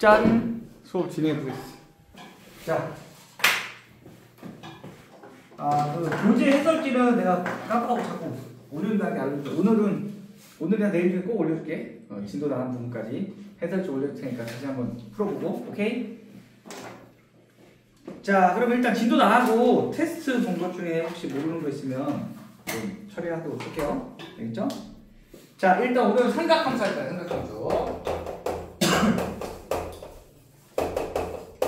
짠! 수업 진행해 보겠습니다. 자, 그 교재 해설지는 내가 깜빡하고 자꾸 올린다는 게 알려줄게. 오늘이나 내일 중에 꼭 올려줄게. 진도 나간 부분까지 해설지 올려줄 테니까 다시 한번 풀어보고, 오케이? 자, 그러면 일단 진도 나가고 테스트 본 것 중에 혹시 모르는 거 있으면 좀 처리하도록 할게요. 알겠죠? 자, 일단 오늘은 삼각함수 할 거야, 삼각함수.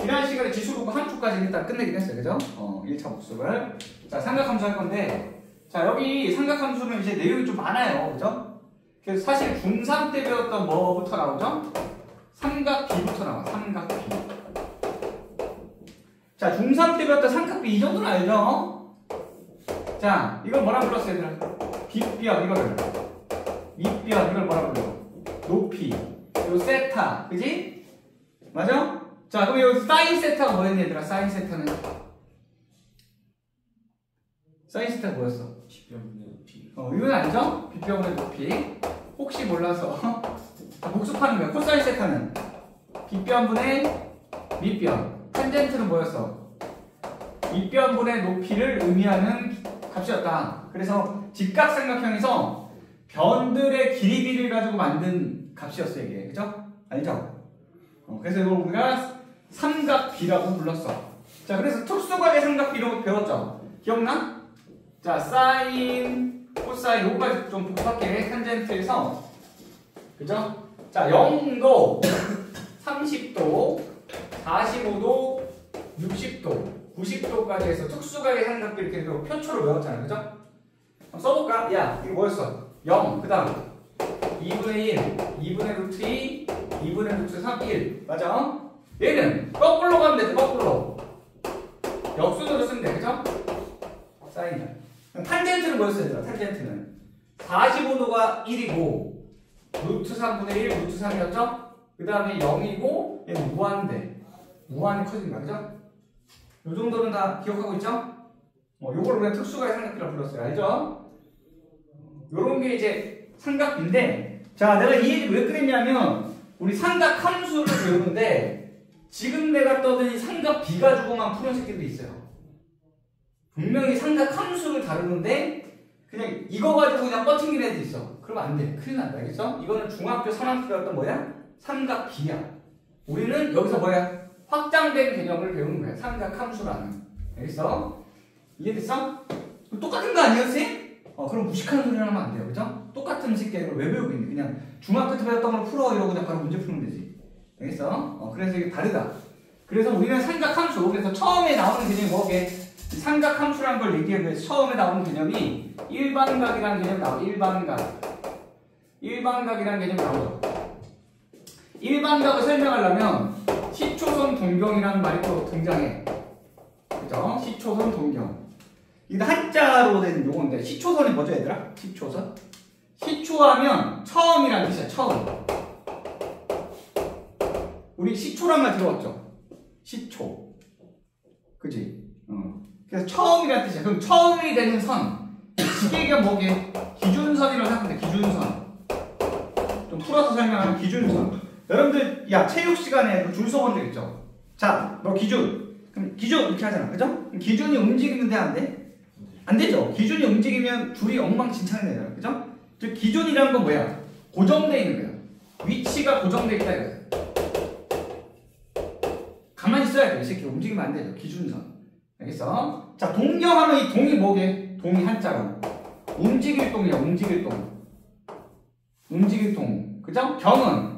지난 시간에 지수분모 한 축까지 일단 끝내긴 했어요, 그죠? 1차 복습을. 자, 삼각함수 할 건데, 자, 여기 삼각함수는 이제 내용이 좀 많아요, 그죠? 그래서 사실 중3 때 배웠던 뭐부터 나오죠? 삼각비부터 나와, 삼각비. 자, 중3 때 배웠던 삼각비 이 정도는 알죠? 자, 이걸 뭐라 불렀어요, 얘들아? 빗변, 이거를. 윗변, 이걸 뭐라 불러? 높이. 그리고 세타, 그지? 맞아? 자, 그럼 여기 사인 세타가 뭐였니, 얘들아? 사인 세타는? 사인 세타가 뭐였어? 빗변분의 높이. 이건 알죠? 빗변분의 높이. 혹시 몰라서 복습하는 거야. 코사인 세타는? 빗변분의 밑변. 탄젠트는 뭐였어? 밑변분의 높이를 의미하는 값이었다. 그래서 직각삼각형에서 변들의 길이를 가지고 만든 값이었어, 이게. 그죠? 알죠? 그래서 이걸 우리가 삼각비라고 불렀어. 자, 그래서 특수각의 삼각비로 배웠죠? 기억나? 자, 사인, 코사인, 요거까지 좀 복잡하게 탄젠트에서, 그죠? 자, 0도, 30도, 45도, 60도, 90도까지 해서 특수각의 삼각비 이렇게 표초로 외웠잖아요. 그죠? 한번 써볼까? 야, 이거 뭐였어? 0, 그 다음 2분의 1, 2분의 루트 2, 2분의 루트 3, 1. 맞아? 얘는 거꾸로 가면 되죠, 거꾸로. 역순으로 쓰면 돼, 그죠? 사인이야. 탄젠트는 뭐였어요, 얘들아? 탄젠트는 45도가 1이고, 루트 3분의 1, 루트 3이었죠? 그 다음에 0이고, 얘는 무한대. 무한이 커진다, 그죠? 요 정도는 다 기억하고 있죠? 요걸 우리가 특수각의 삼각비라고 불렀어요. 알죠? 요런 게 이제 삼각비인데, 자, 내가 이 얘기 왜 그랬냐면, 우리 삼각함수를 배우는데, 지금 내가 떠든 이 삼각비 가지고만 푸는 새끼도 있어요. 분명히 삼각함수를 다루는데, 그냥 이거 가지고 그냥 뻗팅긴 애도 있어. 그러면 안 돼. 큰일 난다. 알겠어? 이거는 중학교 3학기 배웠던 뭐야? 삼각비야. 우리는 여기서 뭐야? 확장된 개념을 배우는 거야. 삼각함수라는. 알겠어? 이해됐어? 똑같은 거 아니에요, 쌤? 그럼 무식한 소리 하면 안 돼요. 그죠? 똑같은 새끼를 왜 배우고 있는데? 그냥 중학교 때 배웠던 걸 풀어 이러고 그냥 바로 문제 푸는 되지. 알겠어? 그래서 이게 다르다. 그래서 우리는 삼각함수. 그래서 처음에 나오는 개념이 뭐게? 삼각함수라는 걸 얘기하는 거예요. 처음에 나오는 개념이 일반각이라는 개념이 나와. 일반각이라는 개념이 나오죠. 일반각을 설명하려면 시초선 동경이라는 말이 또 등장해. 그죠? 시초선 동경. 이거 한자로 된 용어인데, 시초선이 뭐죠, 얘들아? 시초선? 시초하면 처음이라는 뜻이야, 처음. 우리 시초란 말 들어봤죠? 시초. 그지? 그래서 처음이라는 뜻이야. 그럼 처음이 되는 선. 시계가 뭐게? 기준선이라고 생각하면 돼, 기준선. 좀 풀어서 설명하면 기준선. 여러분들, 야, 체육 시간에 줄 서본 적 있죠? 자, 너 기준. 그럼 기준 이렇게 하잖아. 그죠? 기준이 움직이는데 안 돼? 안 되죠? 기준이 움직이면 둘이 엉망진창이 되잖아. 그죠? 즉, 기준이라는 건 뭐야? 고정되어 있는 거야. 위치가 고정되어 있다 이거야. 가만히 있어야 돼. 이 새끼 움직이면 안 되죠. 기준선. 알겠어? 자, 동경하면 이 동이 뭐게? 동이 한자로. 움직일 동이야, 움직일 동. 움직일 동. 그죠? 경은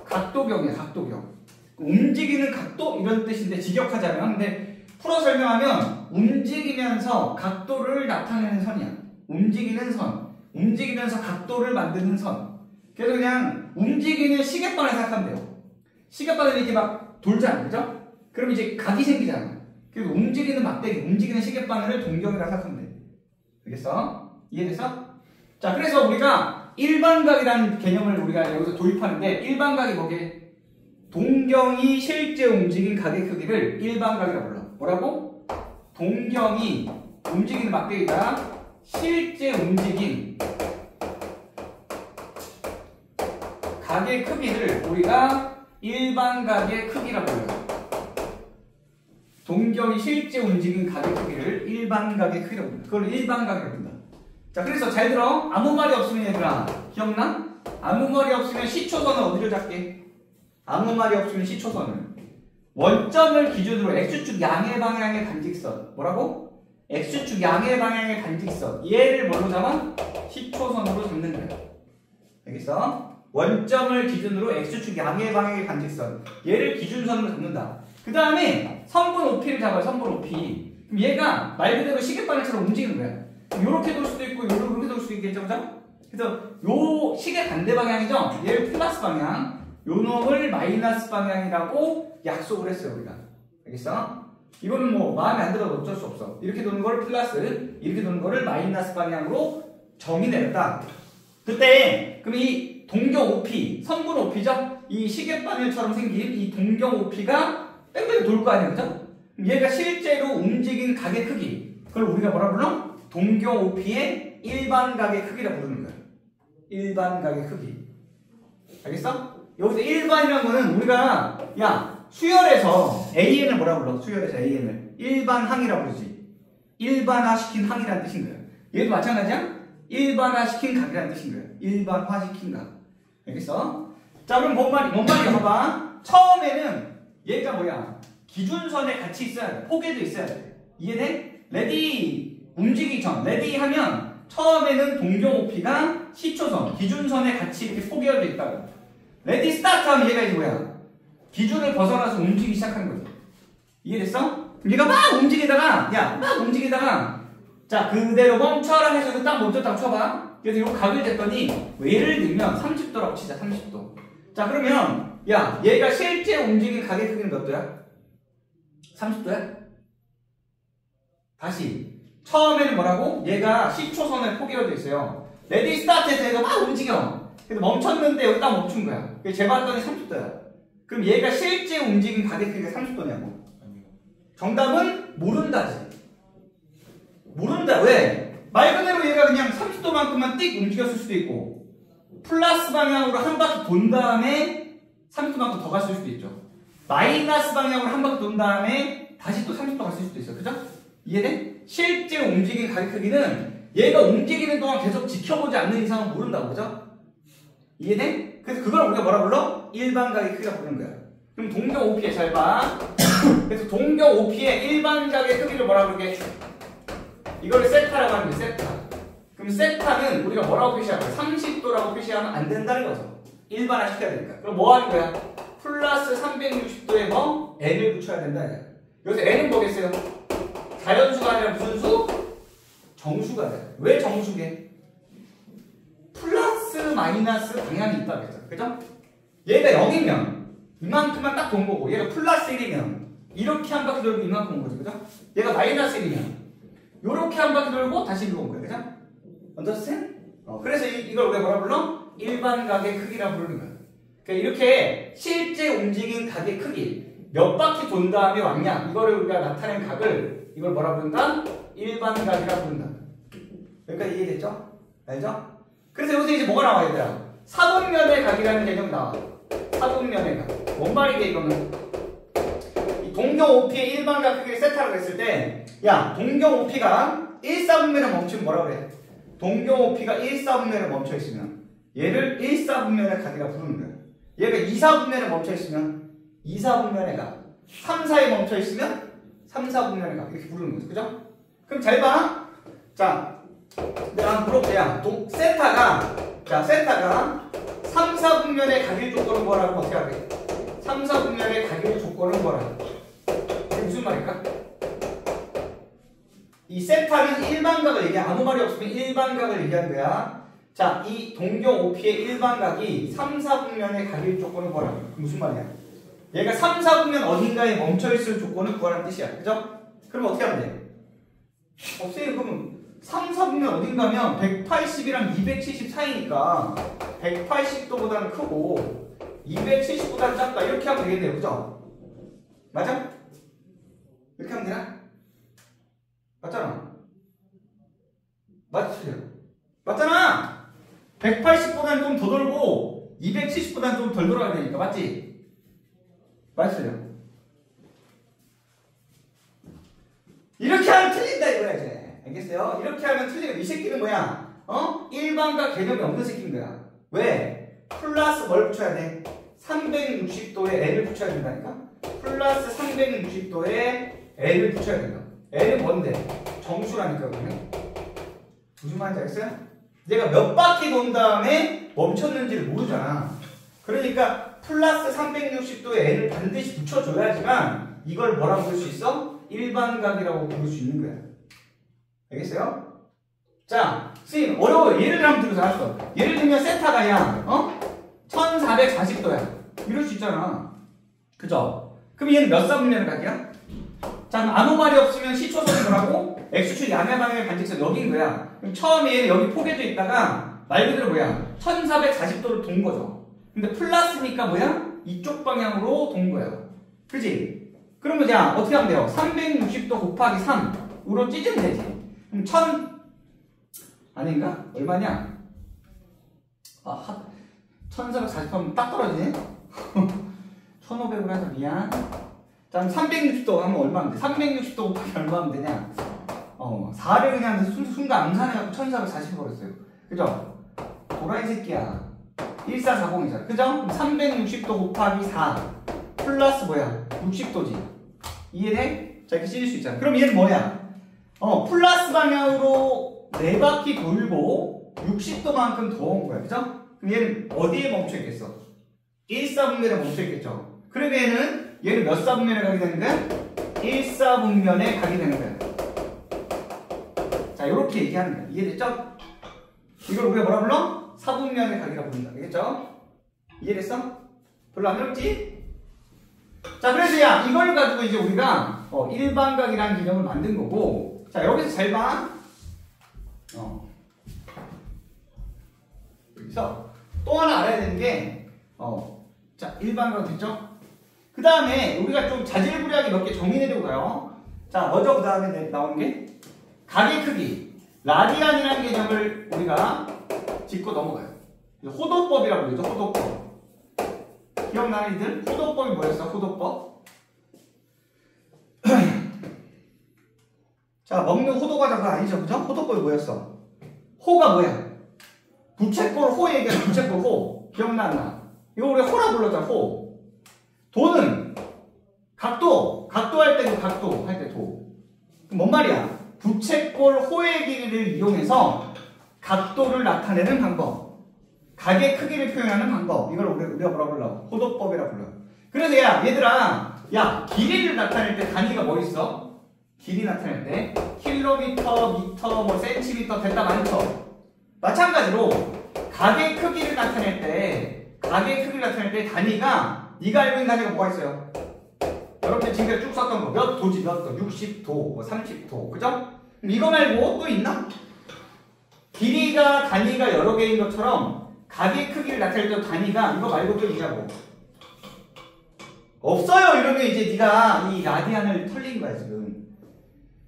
각도경이야, 각도경. 움직이는 각도? 이런 뜻인데, 직역하자면. 근데 풀어 설명하면 움직이면서 각도를 나타내는 선이야. 움직이는 선. 움직이면서 각도를 만드는 선. 그래서 그냥 움직이는 시계바늘 생각하면 돼요. 시계바늘이 이렇게 막 돌잖아. 그죠? 그럼 이제 각이 생기잖아. 그래서 움직이는 막대기, 움직이는 시계바늘을 동경이라고 생각하면 돼. 알겠어? 이해됐어? 자, 그래서 우리가 일반각이라는 개념을 우리가 여기서 도입하는데, 일반각이 뭐게? 동경이 실제 움직인 각의 크기를 일반각이라고 불러. 뭐라고? 동경이 움직이는 막대기가 실제 움직인 각의 크기를 우리가 일반각의 크기라고 해요. 동경이 실제 움직인 각의 크기를 일반각의 크기라고 합니다. 그걸 일반각이라고 합니다. 자, 그래서 잘 들어. 아무 말이 없으면 얘들아, 기억나? 아무 말이 없으면 시초선을 어디로 잡게? 아무 말이 없으면 시초선을. 원점을 기준으로 x축 양의 방향의 반직선. 뭐라고? x축 양의 방향의 반직선. 얘를 뭘로 잡아? 시초선으로 잡는 거야. 알겠어? 원점을 기준으로 x축 양의 방향의 반직선. 얘를 기준선으로 잡는다. 그 다음에 선분 OP를 잡아요. 선분 OP. 그럼 얘가 말 그대로 시계바늘처럼 움직이는 거야. 요렇게 돌 수도 있고 요렇게 돌 수도 있겠죠. 그죠? 그래서 요 시계 반대 방향이죠. 얘를 플러스 방향, 요 놈을 마이너스 방향이라고 약속을 했어요. 우리가. 알겠어? 이거는 뭐 마음에 안 들어도 어쩔 수 없어. 이렇게 도는 걸 플러스, 이렇게 도는 거를 마이너스 방향으로 정의 내렸다. 그때 그럼 이 동경 OP, 선분 OP죠? 이 시계바늘처럼 생긴 이 동경 OP가 뺑뺑이 돌 거 아니야, 그죠? 얘가 실제로 움직인 각의 크기, 그걸 우리가 뭐라 불러? 동경 OP의 일반각의 크기라 부르는 거야. 일반각의 크기. 알겠어? 여기서 일반이라는 거는 우리가 야 수열에서 AN을 뭐라 불러? 수열에서 AN을 일반항이라고 부르지. 일반화시킨 항이라는 뜻인 거야. 얘도 마찬가지야? 일반화시킨 각이라는 뜻인 거야. 일반화시킨 각. 알겠어? 자, 그럼 뭔 말이야? 봐봐. 처음에는 얘가 뭐야? 기준선에 같이 있어야 돼. 포개도 있어야 돼. 이해돼? 레디 움직이기 전. 레디 하면 처음에는 동경 OP가 시초선, 기준선에 같이 이렇게 포개어져 있다고. 레디 스타트 하면 얘가 이제 뭐야? 기준을 벗어나서 움직이기 시작하는 거죠. 이해됐어? 얘가 막 움직이다가, 자, 그대로 멈춰라 해서 이거 딱 멈췄다고 쳐봐. 그래서 이거 각을 쟀더니, 예를 들면 30도라고 치자, 30도. 자, 그러면, 야, 얘가 실제 움직인 각의 크기는 몇 도야? 30도야? 다시. 처음에는 뭐라고? 얘가 10초선에 포개어져 있어요. 레디 스타트에서 얘가 막 움직여. 근데 멈췄는데 여기 딱 멈춘 거야. 그래서 재봤더니 30도야. 그럼 얘가 실제 움직인 각의 크기가 30도냐고? 정답은 모른다지. 모른다. 왜? 말 그대로 얘가 그냥 30도만큼만 띡 움직였을 수도 있고, 플러스 방향으로 한 바퀴 돈 다음에 30도만큼 더 갔을 수도 있죠. 마이너스 방향으로 한 바퀴 돈 다음에 다시 또 30도 갔을 수도 있어. 그죠? 이해돼? 실제 움직인 각의 크기는 얘가 움직이는 동안 계속 지켜보지 않는 이상은 모른다고. 그죠? 이해돼? 그래서 그걸 우리가 뭐라 불러? 일반각의 크기가 부르는 거야. 그럼 동경 OP에 잘 봐. 그래서 동경 OP의 일반각의 크기를 뭐라 부르게? 이거를 세타라고 하는 거야. 세타. 그럼 세타는 우리가 뭐라고 표시할 거야? 30도라고 표시하면 안 된다는 거죠. 일반화 시켜야 되니까. 그럼 뭐 하는 거야? 플러스 360도에 뭐? n을 붙여야 된다. 여기서 n은 뭐겠어요? 자연수가 아니라 무슨 수? 정수가 돼. 왜 정수게? 플러스 마이너스 방향이 있다 그랬죠. 그죠? 얘가 0이면 이만큼만 딱 돈 거고, 얘가 플러스 1이면 이렇게 한 바퀴 돌고 이만큼 온 거죠. 그죠? 얘가 마이너스 1이면 요렇게 한 바퀴 돌고 다시 이리로 온 거예요. 그죠? 언더스탠? 그래서 이걸 우리가 뭐라 불러? 일반각의 크기라 부르는 거예요. 그러니까 이렇게 실제 움직인 각의 크기, 몇 바퀴 돈 다음에 왔냐, 이거를 우리가 나타낸 각을 이걸 뭐라 부른다? 일반각이라 부른다. 여기까지 이해됐죠? 알죠? 그래서 여기서 이제 뭐가 나와야 돼요? 사분면의 각이라는 개념이 나와. 사분면의 각. 뭔 말이게 이거는? 이 동경 OP의 일반각 크기를 세타라고 했을 때, 야, 동경 OP가 1사분면에 멈추면 뭐라 그래? 동경 OP가 1사분면에 멈춰 있으면 얘를 1사분면의 각이라 부르는 거야. 얘가 2사분면에 멈춰 있으면 2사분면의 각, 3사에 멈춰 있으면 3사분면의 각, 이렇게 부르는 거죠. 그죠? 그럼 잘 봐. 자, 내가 한번 물어볼게요. 세타가 3, 4분면의 각일 조건은 뭐라고 어떻게 하게? 3, 4분면의 각일 조건은 뭐라고? 이게 무슨 말일까? 이 세타는 일반각을 얘기해. 아무 말이 없으면 일반각을 얘기하는 거야. 자, 이 동경 OP의 일반각이 3, 4분면의 각일 조건은 뭐라고? 무슨 말이야? 얘가 3, 4분면 어딘가에 멈춰있을 조건을 구하라는 뜻이야. 그죠? 그럼 어떻게 하면 돼? 선생님, 그러면 3, 4분면 어딘가면 180이랑 270 사이니까 180도보다는 크고 270보다는 작다. 이렇게 하면 되겠네요. 그죠? 맞아? 이렇게 하면 되나? 맞잖아. 맞지? 맞잖아! 180보다는 좀 더 돌고 270보다는 좀 덜 돌아야 되니까. 맞지? 맞아요. 이렇게 하면 틀린다 이거야 이제. 알겠어요? 이렇게 하면 틀리고 이 새끼는 뭐야? 일반각 개념이 없는 새끼인 거야. 왜? 플러스 뭘 붙여야 돼? 360도에 L을 붙여야 된다니까? 플러스 360도에 L을 붙여야 된다. L은 뭔데? 정수라니까 그러면. 무슨 말인지 알겠어요? 내가 몇 바퀴 돈 다음에 멈췄는지를 모르잖아. 그러니까 플러스 360도에 L을 반드시 붙여줘야지만 이걸 뭐라고 부를 수 있어? 일반각이라고 부를 수 있는 거야. 알겠어요? 자, 선생님 어려워요. 예를 한번 들어서 알았어. 예를 들면 세타가 야 1440도야. 이럴 수 있잖아. 그죠? 그럼 얘는 몇 사분면의 각이야? 자, 그럼 아무 말이 없으면 시초선이 뭐라고? X축 양의 방향의 반직선 여기인 거야. 그럼 처음에 여기 포개져 있다가 말 그대로 뭐야? 1440도를 돈 거죠. 근데 플러스니까 뭐야? 이쪽 방향으로 돈 거야. 그지? 그러면 자, 어떻게 하면 돼요? 360도 곱하기 3으로 찢으면 되지. 그럼 아닌가? 얼마냐? 1440하면 딱 떨어지네? 1500으로 해서 미안. 자, 360도 하면 얼마면 돼? 360도 곱하기 얼마면 되냐? 4를 그냥 순간 암산해갖고 1440 버렸어요. 그죠? 도라이 새끼야. 1440이잖아. 그죠? 그럼 360도 곱하기 4 플러스 뭐야? 60도지. 이해돼? 자, 이렇게 찢을 수 있잖아. 그럼 얘는 뭐야? 플러스 방향으로 4바퀴 돌고 60도만큼 더 온 거야. 그죠? 그럼 얘는 어디에 멈춰 있겠어? 1사분면에 멈춰 있겠죠? 그러면 얘는 몇 사분면에 가게 되는 거야? 1사분면에 가게 되는 거야. 자, 이렇게 얘기하는 거야. 이해됐죠? 이걸 우리가 뭐라 불러? 사분면의 각이라고 부른다. 알겠죠? 이해됐어? 별로 안 어렵지? 자, 그래서 야, 이걸 가지고 이제 우리가 일반각이라는 개념을 만든 거고, 자, 여기서 잘 봐. 그래서 또 하나 알아야 되는 게, 자, 일반각 됐죠? 그 다음에 우리가 좀 자질구레하게 몇 개 정리해내려고 가요. 자, 먼저 그 다음에 나오는 게 각의 크기, 라디안이라는 개념을 우리가 짚고 넘어가요. 호도법이라고 그러죠. 호도법. 기억나는 이들? 호도법이 뭐였어? 호도법. 자, 먹는 호도과자 그거 아니죠? 그죠? 호도법이 뭐였어? 호가 뭐야? 부채꼴 호 얘기해. 부채꼴 호. 기억나나? 이거 우리가 호라 불렀잖아. 호. 도는 각도 할 때도 각도 할 때 도. 그럼 뭔 말이야? 부채꼴 호의 길이를 이용해서 각도를 나타내는 방법. 각의 크기를 표현하는 방법. 이걸 우리가 뭐라고 불러? 호도법이라고 불러. 그래서 얘들아, 길이를 나타낼 때 단위가 뭐 있어? 길이 나타낼 때 킬로미터, 미터, 뭐 센티미터 됐다 많죠? 마찬가지로 각의 크기를 나타낼 때 단위가 네가 알고 있는 단위가 뭐가 있어요? 여러분들 지금까지 쭉 썼던 거 몇 도지 몇 도, 60도, 뭐 30도, 그죠? 이거 말고 또 있나? 길이가 단위가 여러 개인 것처럼 각의 크기를 나타낼 때 단위가 이거 말고 또 있냐고. 없어요. 이러면 이제 네가 이 라디안을 털린 거야 지금.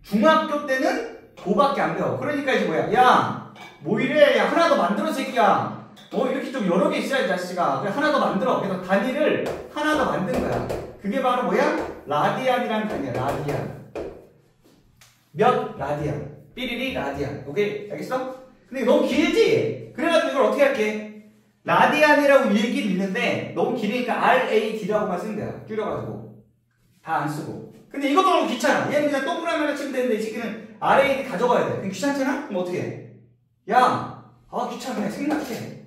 중학교 때는 그거밖에 안 배워. 그러니까 이제 뭐야? 야, 뭐 이래? 야, 하나 더 만들어 새끼야. 이렇게 좀 여러 개 있어야지 자식아. 그래, 하나 더 만들어. 그래서 단위를 하나 더 만든 거야. 그게 바로 뭐야? 라디안이라는 단위야. 라디안. 몇 라디안. 삐리리 라디안. 오케이? 알겠어? 근데 너무 길지? 그래가지고 이걸 어떻게 할게? 라디안이라고 읽긴 읽는데 너무 길으니까 RAD라고만 쓰면 돼요. 줄여가지고. 다 안 쓰고. 근데 이것도 너무 귀찮아. 얘는 그냥 동그라미 하나 치면 되는데 이 새끼는 RAD 가져가야 돼. 그럼 귀찮잖아? 그럼 어떻게 해? 야, 귀찮아. 생략해.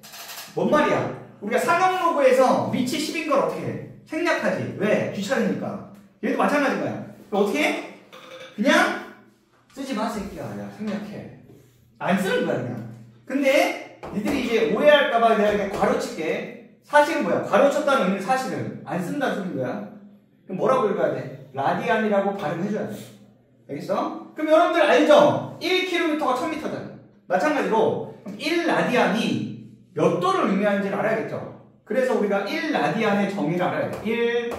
뭔 말이야? 우리가 상형 로그에서 위치 10인 걸 어떻게 해? 생략하지. 왜? 귀찮으니까. 얘도 마찬가지인 거야. 그럼 어떻게 해? 그냥 쓰지 마, 새끼야. 야, 생략해. 안 쓰는 거야, 그냥. 근데 니들이 이제 오해할까봐 내가 그냥 괄호칠게. 사실은 뭐야? 괄호쳤다는 의미는 사실은 안 쓴다는 소리인 거야. 그럼 뭐라고 읽어야 돼? 라디안이라고 발음해줘야 돼. 알겠어? 그럼 여러분들 알죠? 1km가 1000m잖아. 마찬가지로 1라디안이 몇 도를 의미하는지를 알아야겠죠. 그래서 우리가 1라디안의 정의를 알아야 돼.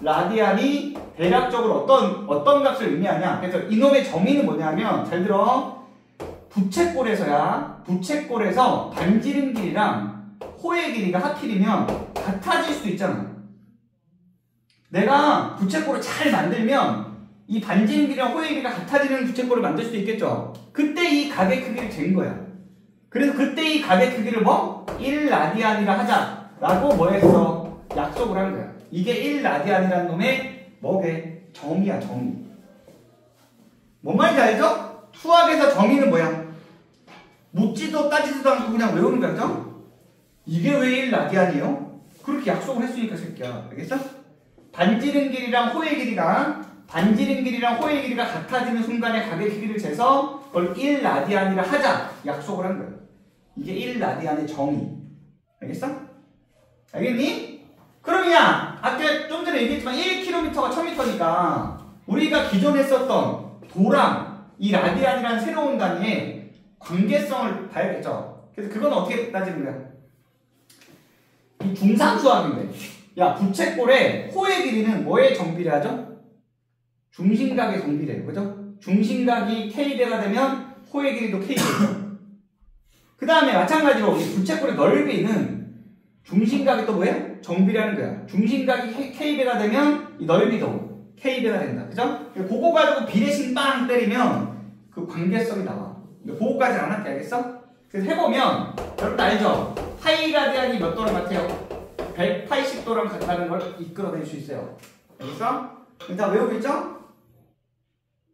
1라디안이 대략적으로 어떤 값을 의미하냐. 그래서 이놈의 정의는 뭐냐면, 잘 들어. 부채꼴에서 반지름 길이랑 호의 길이가 하필이면 같아질 수도 있잖아. 내가 부채꼴을 잘 만들면 이 반지름 길이랑 호의 길이가 같아지는 부채꼴을 만들 수 있겠죠. 그때 이 각의 크기를 잰 거야. 그래서 그때 이 각의 크기를 뭐? 1라디안이라 하자라고 뭐 했어? 약속을 한 거야. 이게 1라디안이라는 놈의 뭐게? 정의야, 정의. 뭔 말인지 알죠? 수학에서 정의는 뭐야? 묻지도 따지지도 않고 그냥 외우는 거죠? 이게 왜 1라디안이에요? 그렇게 약속을 했으니까 새끼야. 알겠어? 반지름 길이랑 호의 길이가 같아지는 순간에 각의 크기를 재서 그걸 1라디안이라 하자 약속을 한 거야. 이게 1라디안의 정의. 알겠어? 알겠니? 그러면 아까 좀 전에 얘기했지만 1km가 1000m니까 우리가 기존에 썼던 도랑 이 라디안이라는 새로운 단위의 관계성을 봐야겠죠. 그래서 그건 어떻게 따지는 거야? 이 중상수학인데, 야 부채꼴의 호의 길이는 뭐에 정비례하죠? 중심각에 정비례해요. 그죠? 중심각이 K배가 되면 호의 길이도 K배죠. 그 다음에 마찬가지로 이 부채꼴의 넓이는 중심각이 또 뭐예요? 정비례하는 거야. 중심각이 K배가 되면 이 넓이도 K배가 된다. 그죠? 그거 가지고 비례식 빵 때리면 그 관계성이 나와. 그거까지는 안 할게. 알겠어? 그래서 해보면 여러분 알죠? 파이 라디안이 몇 도랑 같아요? 180도랑 같다는 걸 이끌어낼 수 있어요. 알겠어? 일단 외우겠죠?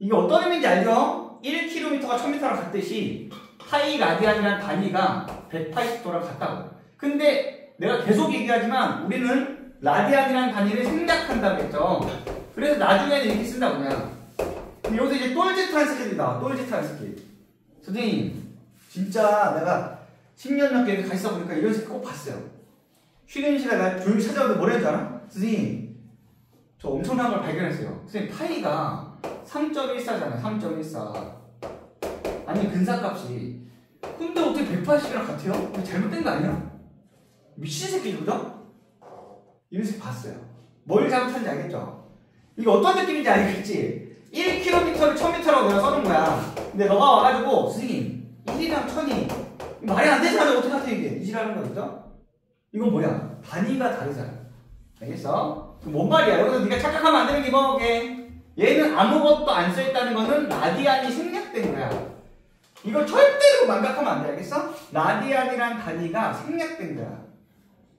이게 어떤 의미인지 알죠? 1km가 1000m랑 같듯이 파이 라디안이라는 단위가 180도랑 같다고. 근데 내가 계속 얘기하지만 우리는 라디안이라는 단위를 생략한다고 했죠. 그래서 나중에는 이렇게 쓴다고 그냥. 여기서 이제 똘짓한 스킬이 나와. 똘짓한 스킬. 선생님 진짜 내가 10년 넘게 같이 써보니까 이런 스킬 꼭 봤어요. 쉬는 시간에 나 조용히 찾아오는데 뭐라 했지 알아? 선생님 저 엄청난 걸 발견했어요. 선생님 파이가 3.14잖아요. 3.14. 아니 근사값이. 근데 어떻게 180이랑 같아요? 이거 잘못된 거 아니야? 미친 새끼지 그죠? 이런 새끼 봤어요. 뭘 잘못했는지 알겠죠? 이게 어떤 느낌인지 알겠지? 1km를 1000m라고 내가 써놓은 거야. 근데 너가 와가지고 선생님 1이랑 1000이 말이 안 되잖아. 어떡하지 이게? 이지라는 거 그죠? 이건 뭐야? 단위가 다르잖아. 알겠어? 뭔 말이야? 여기서 네가 착각하면 안 되는 게 뭐게? 얘는 아무것도 안 써있다는 거는 라디안이 생략된 거야. 이걸 절대로 망각하면 안 돼. 알겠어? 라디안이란 단위가 생략된 거야.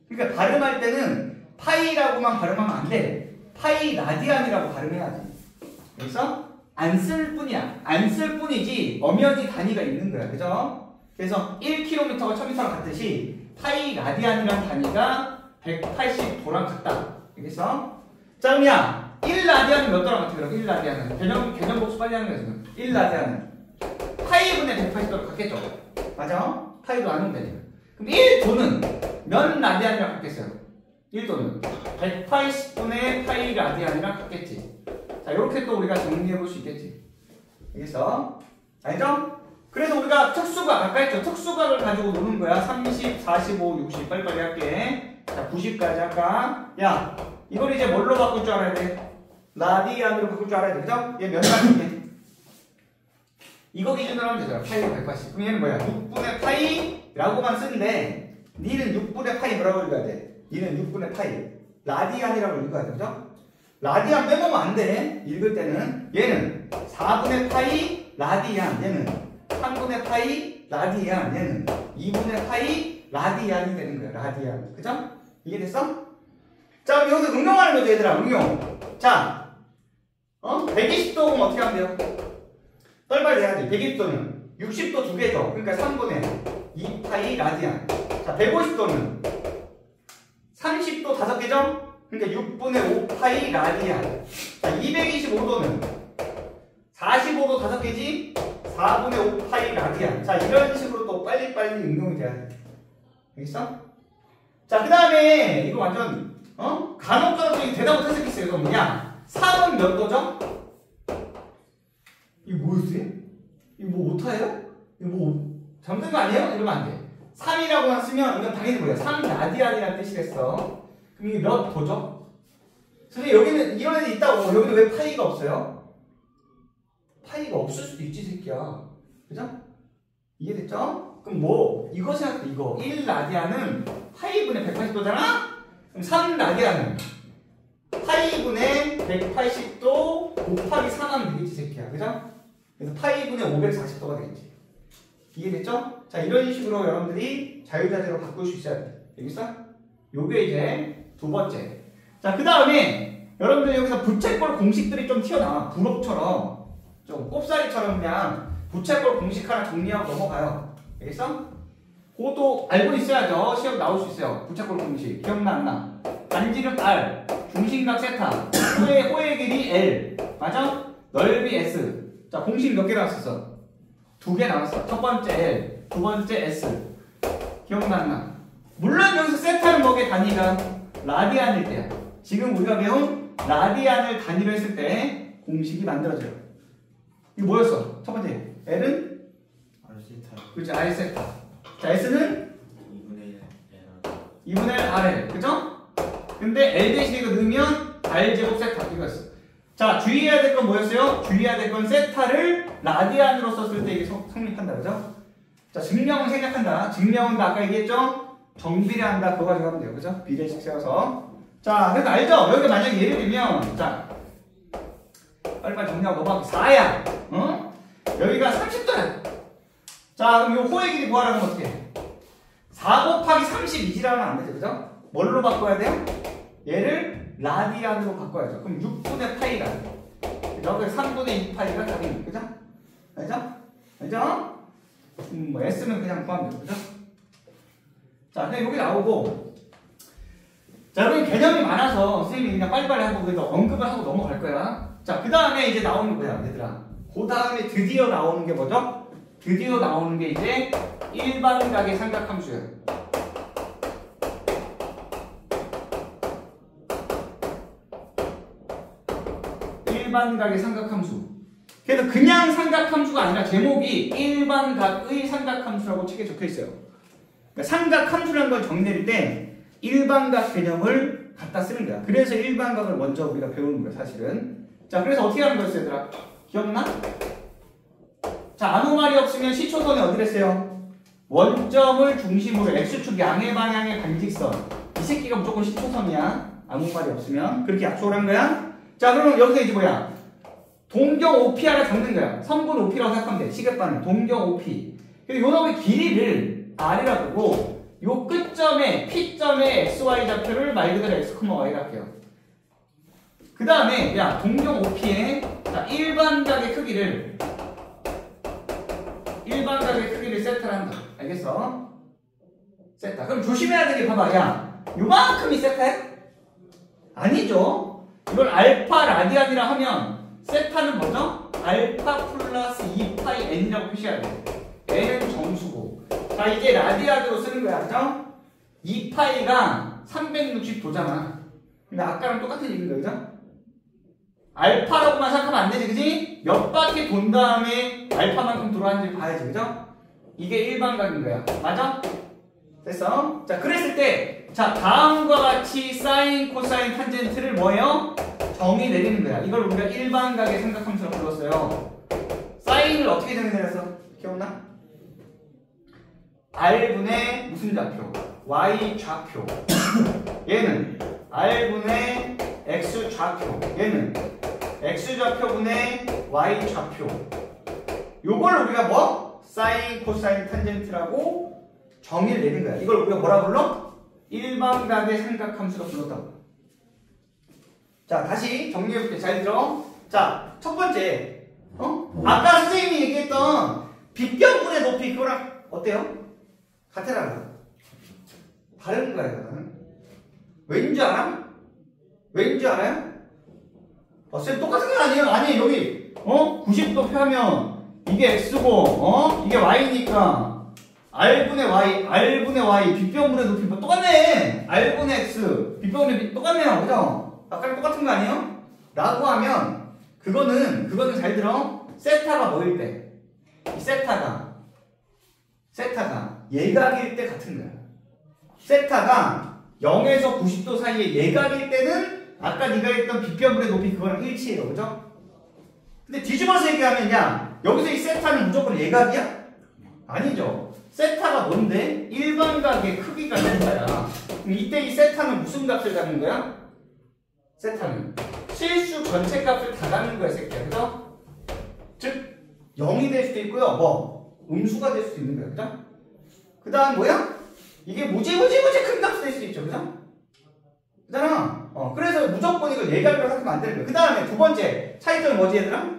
그러니까 발음할 때는 파이라고만 발음하면 안 돼. 파이 라디안이라고 발음해야지. 알겠어? 안 쓸 뿐이야. 안 쓸 뿐이지 엄연히 단위가 있는 거야. 그죠? 그래서 1km가 1000m랑 같듯이 파이 라디안이란 단위가 180도랑 같다. 알겠어? 자, 그러면 1라디안은 몇 도랑 같아요? 1라디안은 개념 복수 빨리 하는 거야 지금. 1라디안은 파이분의 180도랑 같겠죠? 맞아? 파이도 안 오면 되니까. 그럼 1도는 몇 라디안이랑 같겠어요? 1도는 180분의 파이 라디안이랑 같겠지. 자, 이렇게 또 우리가 정리해 볼 수 있겠지. 알겠어? 알죠? 그래서 우리가 특수각, 아까 했죠? 특수각을 가지고 노는 거야. 30, 45, 60. 빨리빨리 할게. 자, 90까지 할까? 야, 이걸 이제 뭘로 바꿀 줄 알아야 돼? 라디안으로 바꿀 줄 알아야 돼. 그죠? 얘 몇 라디안? 이거 기준으로 하면 되잖아. 파이가 180. 그럼 얘는 뭐야? 6분의 파이라고만 쓰는데 니는 6분의 파이 뭐라고 읽어야 돼? 니는 6분의 파이. 라디안이라고 읽어야 돼. 그죠? 라디안 빼먹으면 안 돼. 읽을 때는. 얘는 4분의 파이 라디안. 얘는 3분의 파이 라디안. 얘는 2분의 파이 라디안이 되는 거야. 라디안. 그죠? 이해됐어? 자, 그럼 여기서 응용하는 거죠, 얘들아. 응용. 자, 120도 그럼 어떻게 하면 돼요? 떨발 내야지. 120도는 60도 두 개죠. 그러니까 3분의 2파이 라디안. 자, 150도는 30도 5개죠? 그러니까 6분의 5파이 라디안. 자, 225도는 45도 5개지? 4분의 5파이 라디안. 자, 이런 식으로 또 빨리빨리 응용이 돼야 돼. 알겠어? 자, 그 다음에 이거 완전 간혹가다가 대답 못할 수 있어요. 이거 뭐냐? 3은 몇 도죠? 이거 뭐였어요? 이거 뭐 오타예요? 이거 뭐 잠든 거 아니에요? 이러면 안 돼. 3이라고만 쓰면 이건 당연히 뭐야? 3라디안이라는 뜻이 됐어. 그럼 이게 몇 도죠? 선생님 여기는 이런 애들 있다고. 여기는 왜 파이가 없어요? 파이가 없을 수도 있지 새끼야. 그죠? 이해됐죠? 그럼 뭐 이거 생각해. 이거 1라디안은 파이분의 180도잖아? 그럼 3라디안은 파이분의 180도 곱하기 4만 되겠지 새끼야. 그죠? 그래서 파이분의 540도가 되겠지. 이해됐죠? 자, 이런 식으로 여러분들이 자유자재로 바꿀 수 있어야 돼. 여기서 요게 이제 두 번째. 자, 그 다음에 여러분들 여기서 부채꼴 공식들이 좀 튀어나와. 부록처럼 좀 꼽사리처럼 그냥 부채꼴 공식 하나 정리하고 넘어가요. 알겠어? 그것도 알고 있어야죠. 시험 나올 수 있어요. 부채꼴 공식. 기억나 안 나? 반지름 R, 중심각 세타, 호의 길이 L, 맞아? 넓이 S. 자, 공식 몇 개 나왔었어? 2개 나왔어. 첫 번째 L, 두 번째 S. 기억나 안 나? 물론 여기서 세타는 뭐게 단위가 라디안일 때야. 지금 우리가 배운 라디안을 단위로 했을 때 공식이 만들어져요. 이거 뭐였어? 첫 번째 L은 R세타. 그렇지, R 세타. 자, S는 2분의 1 RL. 그죠? 근데 L 대신 이거 넣으면 R 제곱 세타 이거였어. 자, 주의해야 될 건 뭐였어요? 주의해야 될 건 세타를 라디안으로 썼을 때 이게 성립한다. 그죠? 자, 증명은 생략한다. 증명은 아까 얘기했죠? 정비례한다. 그거 가지고 하면 돼요. 그죠? 비례식 세워서. 자, 그래서 알죠? 여기가 만약에 예를 들면, 자, 빨리빨리 정리하고 넘어가기 4야. 어? 여기가 30도야. 자, 그럼 이 호의 길이 구하라는 건 어떻게 해? 4 곱하기 32지라면 안 되죠. 그죠? 뭘로 바꿔야 돼요? 얘를 라디안으로 바꿔야죠. 그럼 6분의 파이가 그죠? 그래서 3분의 2파이가 답입니다. 그죠? 알죠? 알죠? 뭐 S는 그냥 구하면 돼요. 그죠? 자, 그냥 여기 나오고, 자, 여러분 개념이 많아서 선생님이 그냥 빨리빨리 하고 그래도 언급을 하고 넘어갈 거야. 자, 그 다음에 이제 나오는 게 뭐야, 얘들아? 그 다음에 드디어 나오는 게 뭐죠? 드디어 나오는 게 이제 일반각의 삼각함수예요. 일반각의 삼각함수. 그래서 그냥 삼각함수가 아니라 제목이 일반각의 삼각함수라고 책에 적혀 있어요. 그러니까 삼각함수라는 걸 정리할 때 일반각 개념을 갖다 쓰는 거야. 그래서 일반각을 먼저 우리가 배우는 거야, 사실은. 자, 그래서 어떻게 하는 거였어, 얘들아? 기억나? 자, 아무 말이 없으면 시초선이 어디를 했어요? 원점을 중심으로 X축 양의 방향의 반직선. 이 새끼가 무조건 시초선이야. 아무 말이 없으면. 그렇게 약속을 한 거야? 자, 그러면 여기서 이제 뭐야? 동경 OP 하나 잡는 거야. 선분 OP라고 생각하면 돼. 시계바늘. 동경 OP. 그래서 요 놈의 길이를 R이라고 보고, 요 끝점에, P점의 XY 좌표를 말 그대로 X, Y라 할게요. 그 다음에, 야, 동경 OP의, 자, 일반각의 크기를 세타를 한다. 알겠어? 세타. 그럼 조심해야 되는 게 봐봐. 야, 요만큼이 세타야? 아니죠. 이걸 알파 라디안이라 하면 세타는 뭐죠? 알파 플러스 2파이 n이라고 표시해야 돼. n은 정수고. 자, 이제 라디안으로 쓰는 거야. 그죠? 2파이가 360도잖아. 근데 아까랑 똑같은 얘기인 거야. 그죠? 알파라고만 생각하면 안 되지. 그지? 몇 바퀴 돈 다음에 알파만큼 돌아왔는지 봐야지. 그죠? 이게 일반각인 거야. 맞아? 됐어? 자, 그랬을 때, 자, 다음과 같이 사인, 코사인, 탄젠트를 뭐예요? 정의 내리는 거야. 이걸 우리가 일반각의 삼각함수라고 불렀어요. 사인을 어떻게 정의 내렸어? 기억나? R분의 무슨 좌표? Y 좌표. 얘는 R분의 X 좌표. 얘는 X 좌표분의 Y 좌표. 요걸 우리가 뭐? 사인, 코사인, 탄젠트라고 정의를 내린 거야. 이걸 우리가 뭐라 불러? 일반각의 삼각함수로 불렀다고. 자, 다시 정리해볼게. 잘 들어. 자, 첫 번째. 아까 선생님이 얘기했던 빗변분의 높이, 그거랑 어때요? 같아라. 다른 거야, 이거는. 왠지 알아? 왠지 알아요? 쌤 똑같은 게 아니에요. 아니, 여기, 90도 펴면 이게 X고, 이게 Y니까 R분의 Y, 빗변분의 높이 똑같네. R분의 X, 빗변분의 똑같네요. 그죠? 아까랑 똑같은 거 아니에요? 라고 하면, 그거는 잘 들어. 세타가 뭐일 때? 이 세타가 예각일 때 같은 거야. 세타가 0에서 90도 사이에 예각일 때는 아까 네가 했던 빗변분의 높이 그거랑 일치해요. 그죠? 근데 뒤집어서 얘기하면 야, 여기서 이 세타는 무조건 예각이야? 아니죠. 세타가 뭔데? 일반각의 크기가 된다야. 그럼 이때 이 세타는 무슨 값을 갖는 거야? 세타는 실수 전체 값을 다 갖는 거야, 새끼야. 그죠? 즉 0이 될 수도 있고요. 뭐 음수가 될 수도 있는 거야. 그죠? 그 다음 뭐야? 이게 무지 큰 값이 될 수도 있죠. 그죠? 그잖아. 그래서 무조건 이걸 예각으로 생각하면 안 되는 거야. 그 다음에 두 번째 차이점이 뭐지, 얘들아?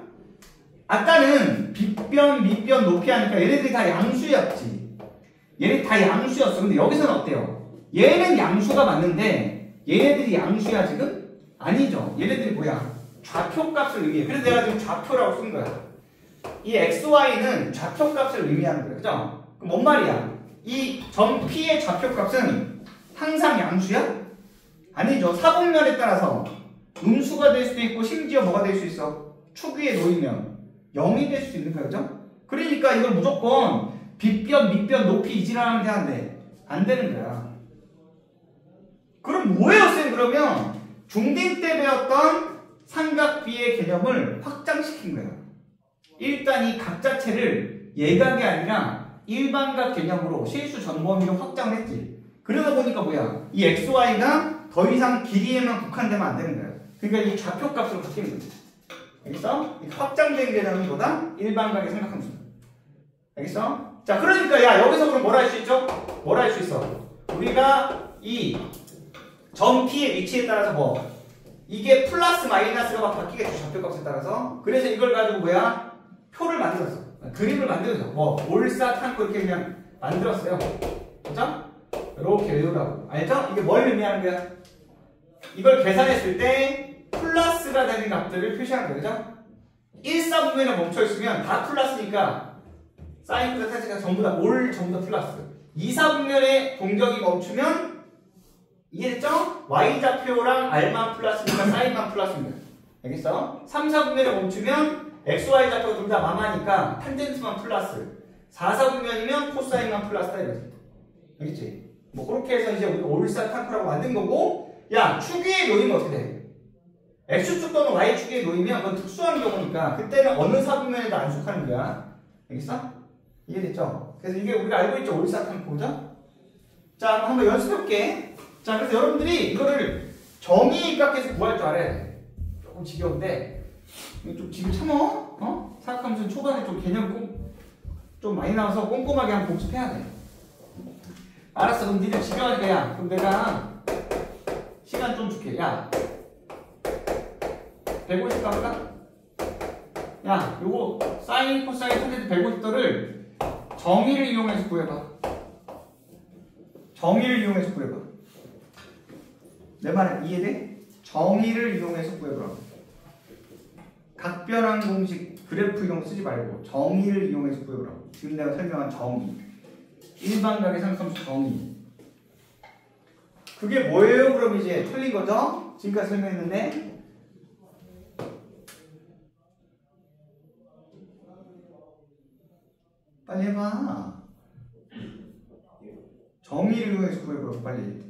아까는 빗변, 밑변, 높이 하니까 얘네들이 다 양수였지. 얘네 다 양수였어. 근데 여기서는 어때요? 얘는 양수가 맞는데 얘네들이 양수야 지금? 아니죠. 얘네들이 뭐야? 좌표값을 의미해. 그래서 내가 지금 좌표라고 쓴 거야. 이 XY는 좌표값을 의미하는 거야. 그죠? 그럼 뭔 말이야? 이 점 P의 좌표값은 항상 양수야? 아니죠. 사분면에 따라서 음수가 될 수도 있고 심지어 뭐가 될 수 있어? 축 위에 놓이면 0이 될 수 있는 거야. 그죠? 그러니까 이걸 무조건 빗변, 밑변, 높이 이지라면 되는데 안 되는 거야. 그럼 뭐예요, 쌤? 그러면 중딩 때 배웠던 삼각비의 개념을 확장시킨 거야. 일단 이 각 자체를 예각이 아니라 일반각 개념으로 실수 전 범위로 확장을 했지. 그러다 보니까 뭐야? 이 XY가 더 이상 길이에만 국한되면 안 되는 거야. 그러니까 이 좌표값으로 바뀌는 거지. 알겠어? 이 확장된 개념이 보다 일반각의 삼각함수. 알겠어? 자, 그러니까 야 여기서 그럼 뭐라 할 수 있죠? 뭐라 할 수 있어? 우리가 이 점 P의 위치에 따라서 뭐 이게 플러스 마이너스가 막 바뀌겠죠. 좌표값에 따라서. 그래서 이걸 가지고 뭐야? 표를 만들었어. 그림을 만들어서 뭐 올사탄고 이렇게 그냥 만들었어요. 그죠? 이렇게 외우라고. 알죠? 이게 뭘 의미하는 거야? 이걸 계산했을 때 플러스가 되는 값들을 표시하는 거죠. 1사분면에 멈춰있으면 다 플러스니까 사인 플러스 탄제가 전부 다 전부 다 플러스. 2사분면에 동격이 멈추면 이해됐죠? Y좌표랑 R만 플러스니까 사인만 플러스입니다. 알겠어? 3사분면에 멈추면 XY 좌표가 둘 다 마마니까 탄젠트만 플러스. 4사분면이면 코사인만 플러스다 이거지. 알겠지? 뭐 그렇게 해서 이제 우리가 올사탄쿠라고 만든 거고, 야 축 위에 놓이면 어떻게 돼? X축 또는 Y축에 놓이면 그건 특수한 경우니까 그때는 어느 사분면에도 안 속하는 거야. 알겠어? 이해됐죠? 그래서 이게 우리가 알고 있죠? 올사탄쿠죠? 자, 한번 연습해볼게. 자, 그래서 여러분들이 이거를 정의각에서 구할 줄 알아야 돼. 조금 지겨운데 좀 지금 참어? 사각함수는 초반에 좀 개념이 좀 많이 나와서 꼼꼼하게 한번 복습해야 돼. 알았어. 그럼 니들 지겨우니까 야 그럼 내가 시간 좀 줄게. 야 150 가볼까? 야 요거 사인 코사인 탄젠트 150도를 정의를 이용해서 구해봐. 정의를 이용해서 구해봐. 내 말은 이해돼? 정의를 이용해서 구해보라고. 각변환 공식 그래프 이런 거 쓰지 말고 정의를 이용해서 구해보라고. 지금 내가 설명한 정의. 일반각의 삼각함수 정의. 그게 뭐예요? 그럼 이제 틀린 거죠? 지금까지 설명했는데. 빨리 해봐. 정의를 이용해서 구해보라고 빨리.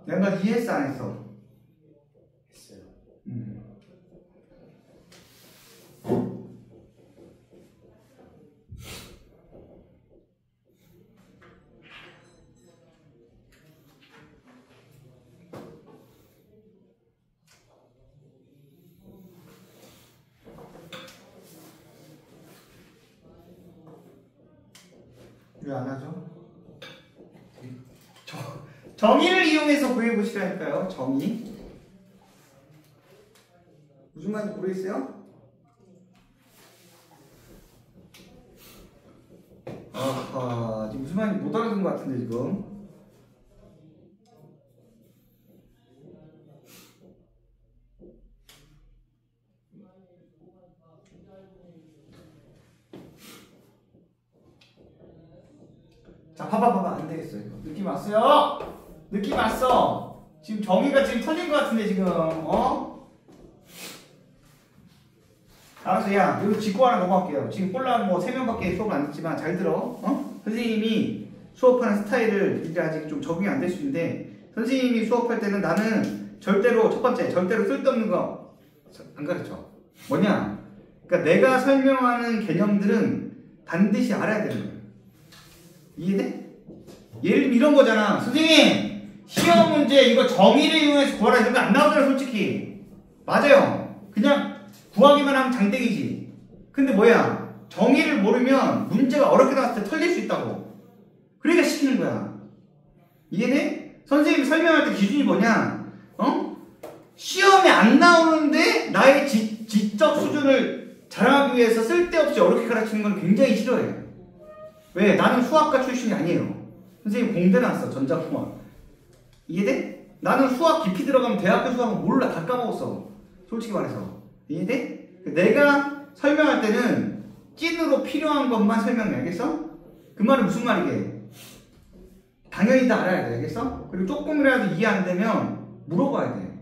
내가 이해했어 안 했어? 했어요. 왜 안 하죠? 정의를 이용해서 구해보시라니까요. 정의. 무슨 말인지 모르겠어요? 아하, 지금 무슨 말인지 못 알아듣는 것 같은데 지금. 자, 봐봐. 안 되겠어요. 이거. 느낌 왔어요? 느낌 왔어. 지금 정의가 지금 터진 것 같은데 지금. 알았어. 야, 이거 짚고 하나 넘어갈게요. 지금 꼴랑 뭐 3명밖에 수업을 안 듣지만 잘 들어. 선생님이 수업하는 스타일을 이제 아직 좀 적응이 안 될 수 있는데, 선생님이 수업할 때는 나는 절대로 첫 번째 절대로 쓸데없는 거 안 가르쳐. 뭐냐? 그러니까 내가 설명하는 개념들은 반드시 알아야 되는 거야. 이해돼? 예를 들면 이런 거잖아. 선생님 시험 문제 이거 정의를 이용해서 구하라 이런 거 안 나오잖아 솔직히. 맞아요. 그냥 구하기만 하면 장땡이지. 근데 뭐야? 정의를 모르면 문제가 어렵게 나왔을 때 털릴 수 있다고. 그러니까 시키는 거야. 이해돼? 선생님이 설명할 때 기준이 뭐냐? 시험에 안 나오는데 나의 지적 수준을 자랑하기 위해서 쓸데없이 어렵게 가르치는 건 굉장히 싫어해. 왜? 나는 수학과 출신이 아니에요. 선생님 공대 나왔어. 전자공학. 이해돼? 나는 수학 깊이 들어가면 대학교 수학은 몰라. 다 까먹었어. 솔직히 말해서. 이해돼? 내가 설명할 때는 찐으로 필요한 것만 설명해. 알겠어? 그 말은 무슨 말이게? 당연히 다 알아야 돼. 알겠어? 그리고 조금이라도 이해 안 되면 물어봐야 돼.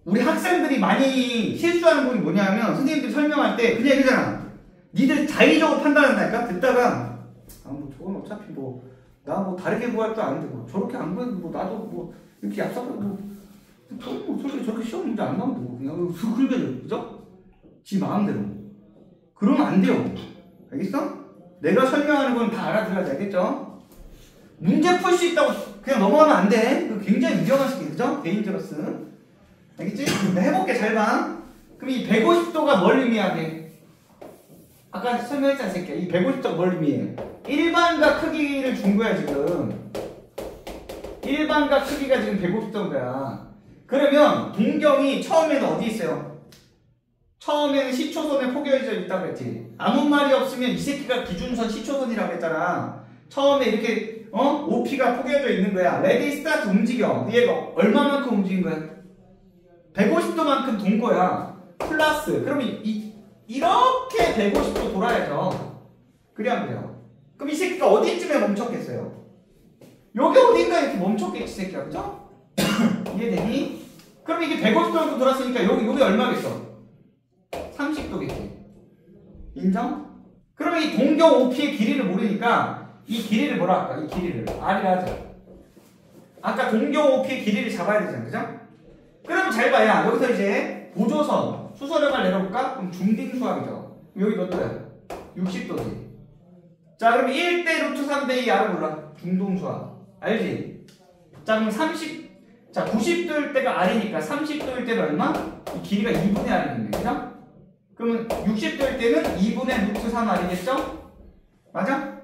우리 학생들이 많이 실수하는 부분이 뭐냐면 선생님들이 설명할 때 그냥 이러잖아. 니들 자의적으로 판단한다니까? 듣다가 뭐 저건 어차피 나 다르게 구할 줄 아는데 저렇게 안 구해도 나도 이렇게 얍삽하고 솔직히 저렇게 시험 문제 안 나오는데 그냥 흘려져. 그죠? 지 마음대로. 그러면 안 돼요. 알겠어? 내가 설명하는 건 다 알아들어야 돼. 알겠죠? 문제 풀 수 있다고 그냥 넘어가면 안 돼. 그거 굉장히 위험한 시기. 그죠? 데인저러스. 알겠지? 해볼게. 잘 봐. 그럼 이 150도가 뭘 의미하게? 아까 설명했잖아 새끼야. 이 150도가 뭘 의미해? 일반각 크기를 준 거야 지금. 일반각 크기가 지금 150도인 거야. 그러면 동경이 처음에는 어디 있어요? 처음에는 시초선에 포개져 있다고 했지. 아무 말이 없으면 이 새끼가 기준선 시초선이라고 했잖아. 처음에 이렇게 OP가 포개져 있는 거야. 레디 스타트 움직여. 얘가 얼마만큼 움직인 거야? 150도만큼 돈 거야. 플러스. 그러면 이렇게 150도 돌아야죠. 그래야 안 돼요. 그럼 이 새끼가 어디쯤에 멈췄겠어요? 여기 어딘가 이렇게 멈췄겠지, 이 새끼야. 그죠? 이해되니? 그럼 이게 150도 정도 돌았으니까 여기 얼마겠어? 30도겠지. 인정? 그러면 이 동경 OP의 길이를 모르니까 이 길이를 뭐라 할까? 이 길이를 R이라 하자. 아까 동경 OP의 길이를 잡아야 되잖아. 그죠? 그러면 잘 봐야 여기서 이제 보조선 수소력을 내려볼까? 그럼 중딩수학이죠. 여기 몇 도야? 60도지. 자 그럼 1대 루트 3대 2 R을 몰라. 중동수학. 알지? 자 그럼 90도일 때가 R이니까 30도일 때는 얼마? 이 길이가 2분의 R이겠네. 그죠? 그러면 60도일 때는 2분의 루트 3 R이겠죠? 맞아?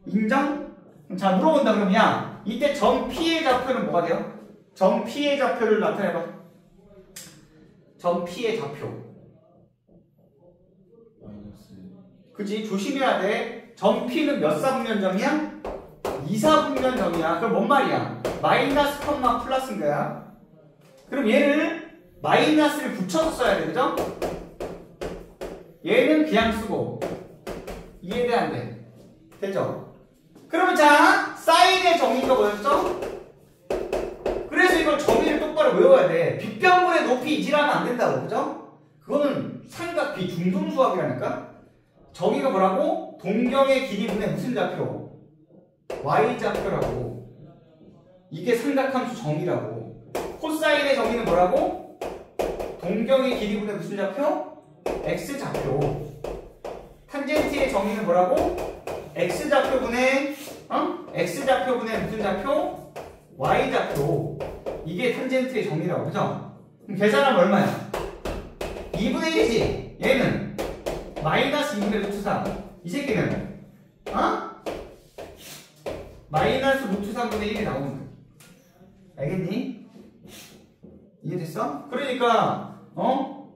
인정? 자 물어본다 그러면 야 이때 점 P의 좌표는 뭐가 돼요? 점 P의 좌표를 나타내봐. 점 P의 좌표. 마이너스. 그치? 조심해야 돼. 점 P는 몇 사분면점이야? 2사분면점이야. 그럼 뭔 말이야? 마이너스 컴마 플러스인 거야. 그럼 얘를 마이너스를 붙여서 써야 돼. 그죠? 얘는 그냥 쓰고 이해돼 안 돼? 되죠? 그러면 자 사인의 정의가 뭐였죠? 그래서 이걸 정의를 똑바로 외워야 돼. 빗변분의 높이 이질하면 안 된다고. 그죠? 그거는 삼각 비중등수학이라니까. 정의가 뭐라고? 동경의 길이분의 무슨 좌표? y좌표라고. 이게 삼각함수 정의라고. 코사인의 정의는 뭐라고? 동경의 길이분의 무슨 좌표? x좌표. 탄젠트의 정의는 뭐라고? x좌표분의 x좌표분의 무슨 좌표? y좌표. 이게 탄젠트의 정의라고. 그죠? 그럼 계산하면 얼마야? 2분의 1이지. 얘는 마이너스 2분의 루트 3. 이 새끼는 마이너스 루트 3분의 1이 나오는 거야. 알겠니? 이해됐어? 그러니까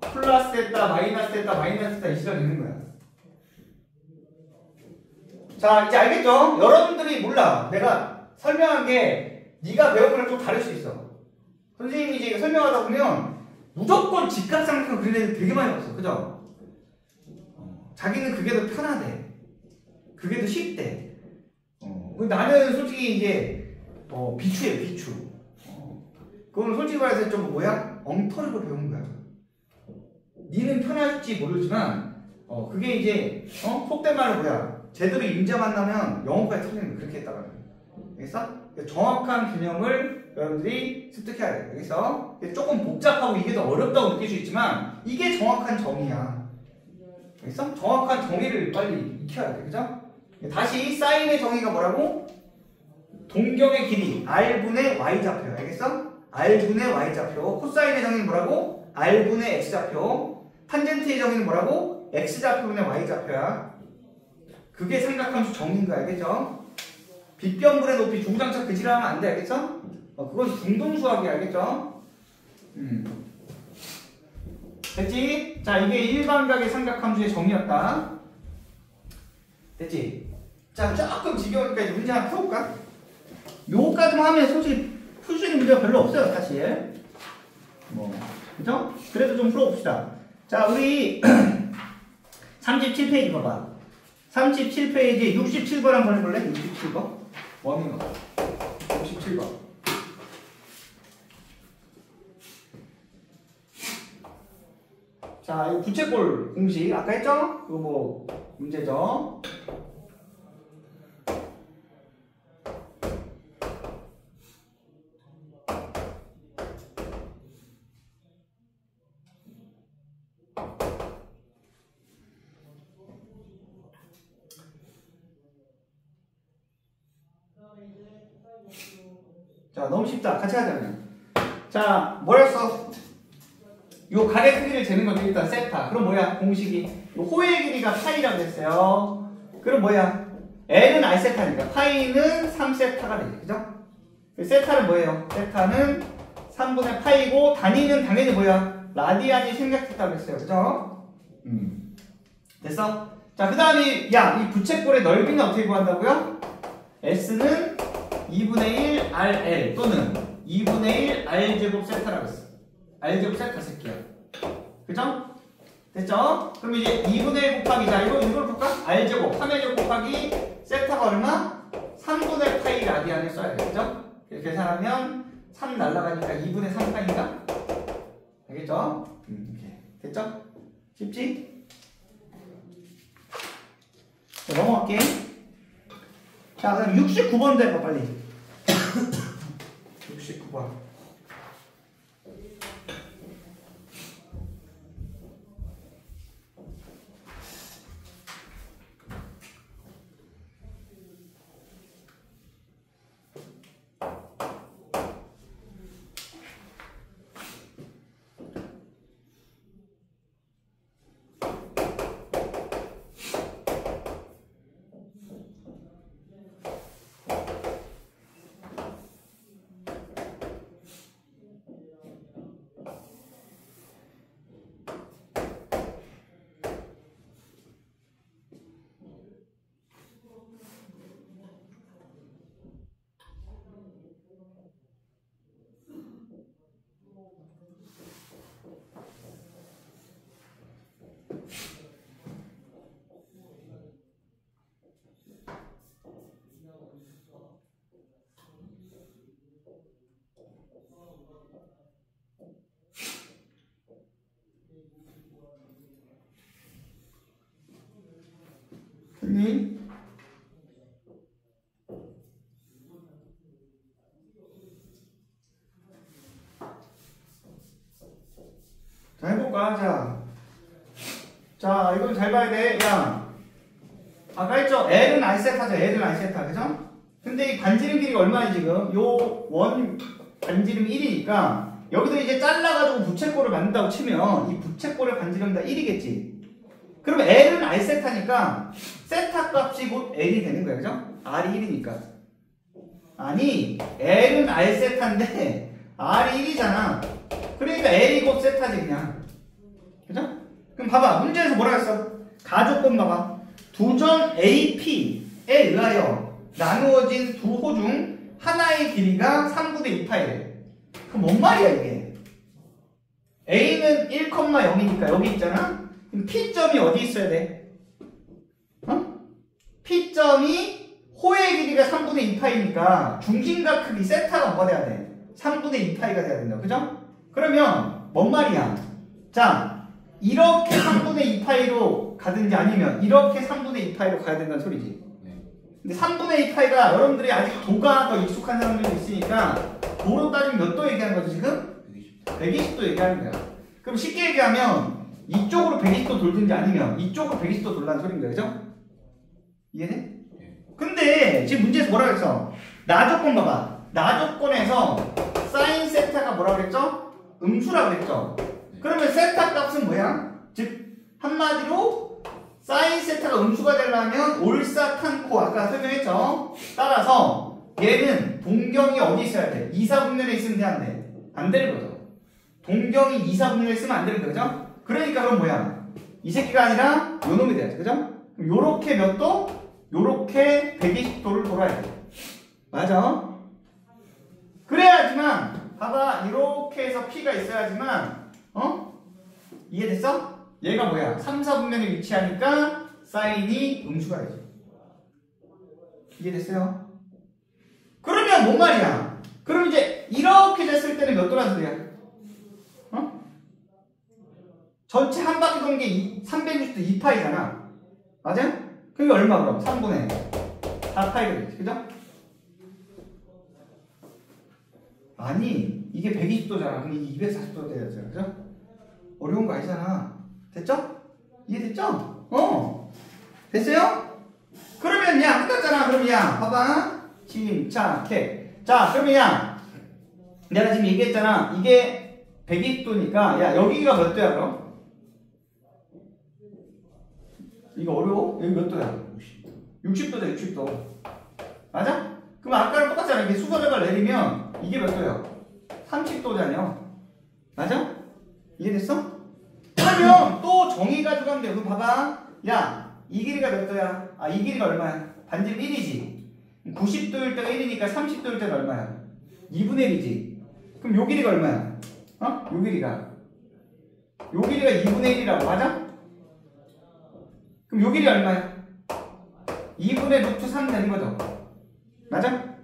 플러스 했다 마이너스 했다 마이너스 했다 이 시간이 되는 거야. 자 이제 알겠죠? 여러분들이 몰라. 내가 설명한 게 네가 배운 거랑 좀 다를 수 있어. 선생님이 이제 설명하다 보면 무조건 직각삼각형 그리는 애들 되게 많이 없어. 그죠? 자기는 그게 더 편하대. 그게 더 쉽대. 나는 솔직히 이제 비추예요. 비추. 그거는 솔직히 말해서 좀 뭐야? 엉터리로 배운 거야. 니는 편할지 모르지만 그게 이제 속된 말은 뭐야? 제대로 임자 만나면 영어까지 틀리는 거. 그렇게 했다가 알겠어? 정확한 개념을 여러분들이 습득해야 돼. 여기서 조금 복잡하고 이게 더 어렵다고 느낄 수 있지만 이게 정확한 정의야. 알겠어? 정확한 정의를 빨리 익혀야 돼. 그죠? 다시 사인의 정의가 뭐라고? 동경의 길이 R분의 Y좌표. 알겠어? R분의 Y좌표. 코사인의 정의는 뭐라고? R분의 X좌표. 탄젠트의 정의는 뭐라고? X좌표분의 Y좌표야. 그게 삼각함수 정의인 거 알겠죠? 빗변분의 높이 중장차 그지라면 안 돼. 알겠죠? 그건 중동수학이 알겠죠? 됐지? 자, 이게 일반각의 삼각함수의 정의였다. 됐지? 자, 조금 지겨우니까 이제 문제 하나 풀어볼까? 요거까지만 하면 솔직히 풀 수 있는 문제가 별로 없어요, 사실. 그죠? 그래도 좀 풀어봅시다. 자, 우리 37페이지 봐봐. 37페이지 67번 한번 해볼래? 67번? 원인어 67번. 자, 이거 부채꼴 공식 아까 했죠? 이거 뭐 문제죠? 자, 너무 쉽다. 같이 하자 그냥. 자, 뭐랬어? 요 각의 크기를 재는 거죠. 일단 세타. 그럼 뭐야? 공식이 요 호의 길이가 파이라고 했어요. 그럼 뭐야? L은 R세타니까 파이는 3세타가 되죠. 그죠? 세타는 뭐예요? 세타는 3분의 파이고 단위는 당연히 뭐야? 라디안이 생략됐다고 했어요. 그죠? 됐어? 자, 그 다음에 야, 이 부채꼴의 넓이는 어떻게 구한다고요? S는 2분의 1 RL 또는 2분의 1 R제곱 세타라고 했어. R제곱 세타 새끼야. 그죠? 됐죠? 그럼 이제 2분의 1 곱하기, 자, 이걸 볼까? R제곱, 3의 제곱 곱하기 세타가 얼마? 3분의 파이 라디안을 써야 돼. 그죠? 계산하면 3 날라가니까 2분의 3파인가? 알겠죠? 이렇게. 됐죠? 쉽지? 자, 넘어갈게. 자, 그럼 69번 대봐, 빨리. 69번. 자, 해볼까? 자, 이건 잘 봐야 돼. 야, 아까 했죠? L은 R세타죠. L은 R세타. 그죠? 근데 이 반지름 길이가 얼마야 지금? 요 원 반지름 1이니까 여기서 이제 잘라가지고 부채꼴을 만든다고 치면 이 부채꼴의 반지름 다 1이겠지. 그럼 L은 R세타니까 세타 값이 곧 L이 되는 거야. 그죠? R이 1이니까. 아니, L은 R세타인데 R이 1이잖아. 그러니까 L이 곧 세타지 그냥. 그죠? 그럼 봐봐. 문제에서 뭐라 했어? 가조건 봐봐. 두 점 AP에 의하여 나누어진 두 호 중 하나의 길이가 3분의 2파이래. 그럼 뭔 말이야 이게? A는 1,0이니까 여기 있잖아? 그럼 P점이 어디 있어야 돼? P점이 호의 길이가 3분의 2파이니까 중심각 크기 세타가 뭐가 돼야 돼? 3분의 2파이가 돼야 된다. 그죠? 그러면 뭔 말이야? 자, 이렇게 3분의 2파이로 가든지 아니면 이렇게 3분의 2파이로 가야 된다는 소리지. 근데 3분의 2파이가 여러분들이 아직 도가 더 익숙한 사람들도 있으니까 도로 따지면 몇 도 얘기하는 거죠 지금? 120도 얘기하는 거야. 그럼 쉽게 얘기하면 이쪽으로 120도 돌든지 아니면 이쪽으로 120도 돌라는 소리인 거죠? 이해돼? 근데 지금 문제에서 뭐라고 했어? 나 조건 봐봐. 나 조건에서 사인 세타가 뭐라고 그랬죠? 음수라고 그랬죠? 그러면 세타 값은 뭐야? 즉 한마디로 사인 세타가 음수가 되려면 올사탄코 아까 설명했죠? 따라서 얘는 동경이 어디 있어야 돼? 이사분면에 있으면 돼, 안 돼? 안 되는 거죠. 동경이 이사분면에 있으면 안 되는 거죠? 그러니까 그럼 뭐야? 이 새끼가 아니라 요 놈이 돼야지, 그죠? 요렇게 몇 도? 요렇게 120도를 돌아야 돼. 맞아? 그래야지만 봐봐, 이렇게 해서 P가 있어야지만 이해됐어? 얘가 뭐야? 3, 4분면에 위치하니까 사인이 음수가 되지. 이해됐어요? 그러면 뭔 말이야? 그럼 이제 이렇게 됐을 때는 몇 도란 소리야? 전체 한 바퀴 도는 게 360도 2파이잖아. 맞아? 그게 얼마 그럼? 3분의 4파이가 되지. 그죠? 아니, 이게 120도잖아. 그럼 이게 240도 돼야 되잖아. 그죠? 어려운 거 아니잖아. 됐죠? 이해됐죠? 됐어요? 그러면 야, 끝났잖아. 그럼 야, 봐봐. 침착해. 자, 그러면 야, 내가 지금 얘기했잖아. 이게 120도니까, 야, 여기가 몇 도야, 그럼? 이거 어려워? 여기 몇 도야? 60도다, 60도. 맞아? 그럼 아까랑 똑같잖아. 이게 수서력을 내리면 이게 몇 도야? 30도잖아요. 맞아? 이해됐어? 그러면 또 정의 가져가면 돼. 그럼 봐봐. 야, 이 길이가 몇 도야? 아, 이 길이가 얼마야? 반지름 1이지. 90도일 때가 1이니까 30도일 때가 얼마야? 2분의 1이지. 그럼 요 길이가 얼마야? 요 길이가 2분의 1이라고. 맞아? 그럼 요 길이 얼마야? 2분의 루트 3 되는 거죠. 맞아?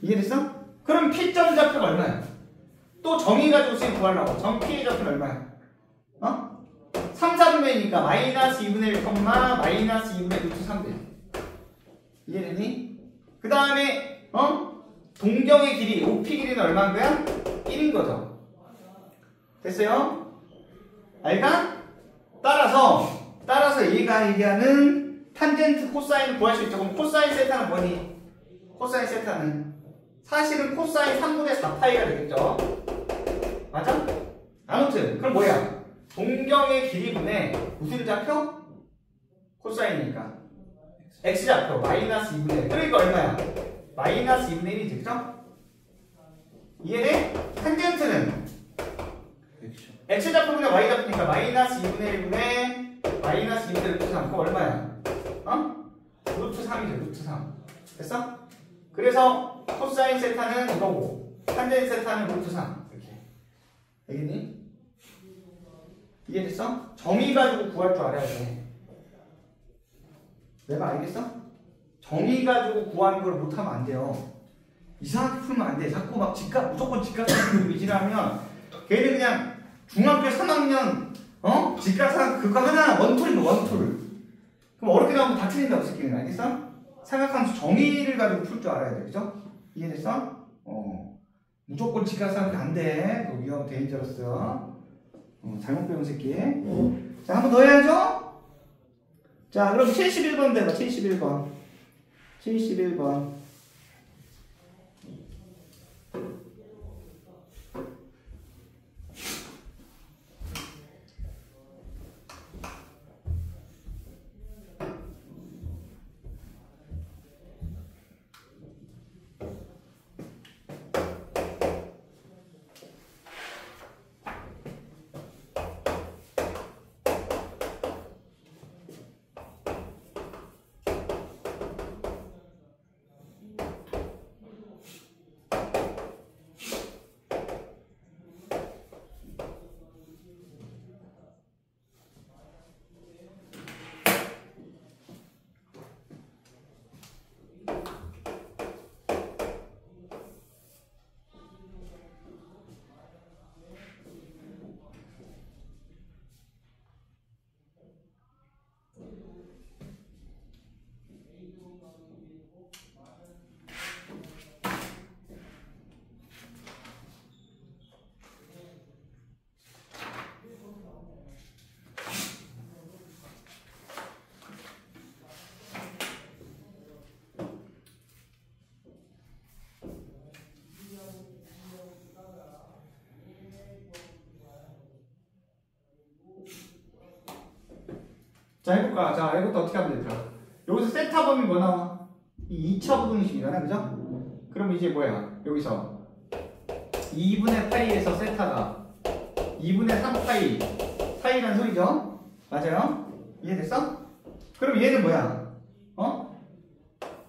이해됐어? 그럼 P점 좌표가 얼마야? 또 정의 가지고 수익 구하려고. 정 P의 좌표는 얼마야? 3, 4분면이니까 마이너스 2분의 1, 마이너스 2분의 루트 3 돼. 이해되니? 그 다음에 동경의 길이, OP 길이는 얼마인 거야? 1인 거죠. 됐어요? 알가? 따라서 얘가 얘기하는 탄젠트 코사인을 구할 수 있죠. 그럼 코사인 세타는 뭐니? 코사인 세타는 사실은 코사인 3분의 4파이가 되겠죠. 맞아? 아무튼 그럼 뭐야? 동경의 길이분의 무슨 좌표? 코사인이니까 x좌표 마이너스 2분의 1. 그러니까 얼마야? 마이너스 2분의 1이지. 그죠? 이해돼? 탄젠트는 x좌표분의 y좌표니까 마이너스 2분의 1분의 마이너스 2분의 루트 3. 그거 얼마야? 루트 3이죠. 루트 3. 됐어? 그래서 코사인 세타는 이거고 탄젠트 세타는 루트 3. 이렇게. 알겠니? 이해됐어? 정의 가지고 구할 줄 알아야 돼. 내가 알겠어? 정의 가지고 구하는 걸 못하면 안 돼요. 이상하게 풀면 안 돼. 자꾸 막 무조건 직각삼각형 위주라면 걔는 그냥 중학교 3학년 직각삼각형 그거 하나 원툴이면 원툴. 그럼 어렵게 나오면 다 틀린다고 새끼는. 알겠어? 삼각함수 정의를 가지고 풀 줄 알아야 돼. 그죠? 이해됐어? 무조건 직각삼각형 안 돼. 그거 위험 데인저러스. 잘못 배운 새끼. 자, 한 번 더 해야죠? 자, 그럼 71번 대봐. 71번. 71번. 자, 해볼까? 자, 이것도 어떻게 하면 될까? 여기서 세타 범위 뭐 나와? 이 2차 부등식이잖아, 그죠? 그럼 이제 뭐야? 여기서 2분의 파이에서 세타가 2분의 3파이 파이라는 소리죠? 맞아요? 이해됐어? 그럼 얘는 뭐야?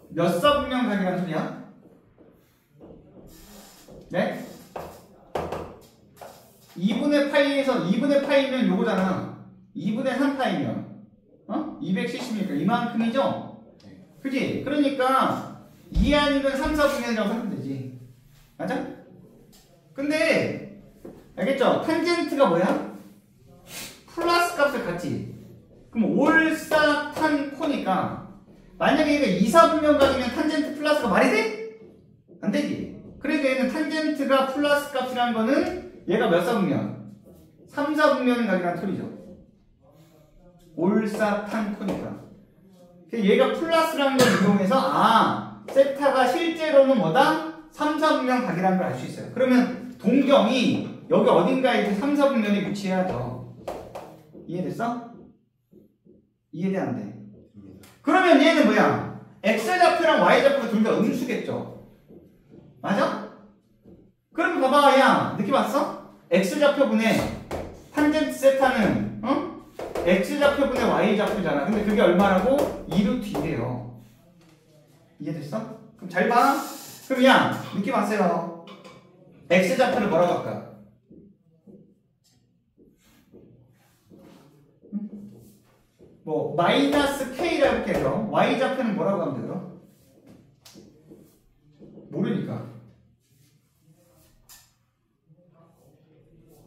몇 사분면각이라는 소리야? 네? 2분의 파이에서 2분의 파이면 요거잖아. 2분의 3파이면 270이니까 이만큼이죠? 그지? 그러니까 2 아니면 3, 4분면이라고 하면 되지. 맞아? 근데 알겠죠? 탄젠트가 뭐야? 플러스 값을 같지. 그럼 올사탄 코니까 만약에 얘가 2, 4분면각이면 탄젠트 플러스가 말이 돼? 안 되지. 그래서 얘는 탄젠트가 플러스 값이라는 거는 얘가 몇 사분면? 3, 4분면각이라는 소리죠. 올사탄 코니까. 얘가 플러스라는 걸 이용해서 세타가 실제로는 뭐다? 3, 4분면각이라는 걸 알 수 있어요. 그러면 동경이 여기 어딘가에 3, 4분면에 위치해야죠. 이해됐어? 이해돼 안 돼? 그러면 얘는 뭐야? X좌표랑 Y좌표가 둘 다 음수겠죠? 맞아? 그럼 봐봐, 야, 느낌 왔어? X좌표분의 탄젠트 세타는 X좌표분의 Y좌표잖아. 근데 그게 얼마라고? 2루트 2래요. 이해됐어? 그럼 잘 봐. 그럼 야, 느낌 왔어요? X좌표를 뭐라고 할까? 뭐 마이너스 K라 이렇게 해서 Y좌표는 뭐라고 하면 돼요? 모르니까.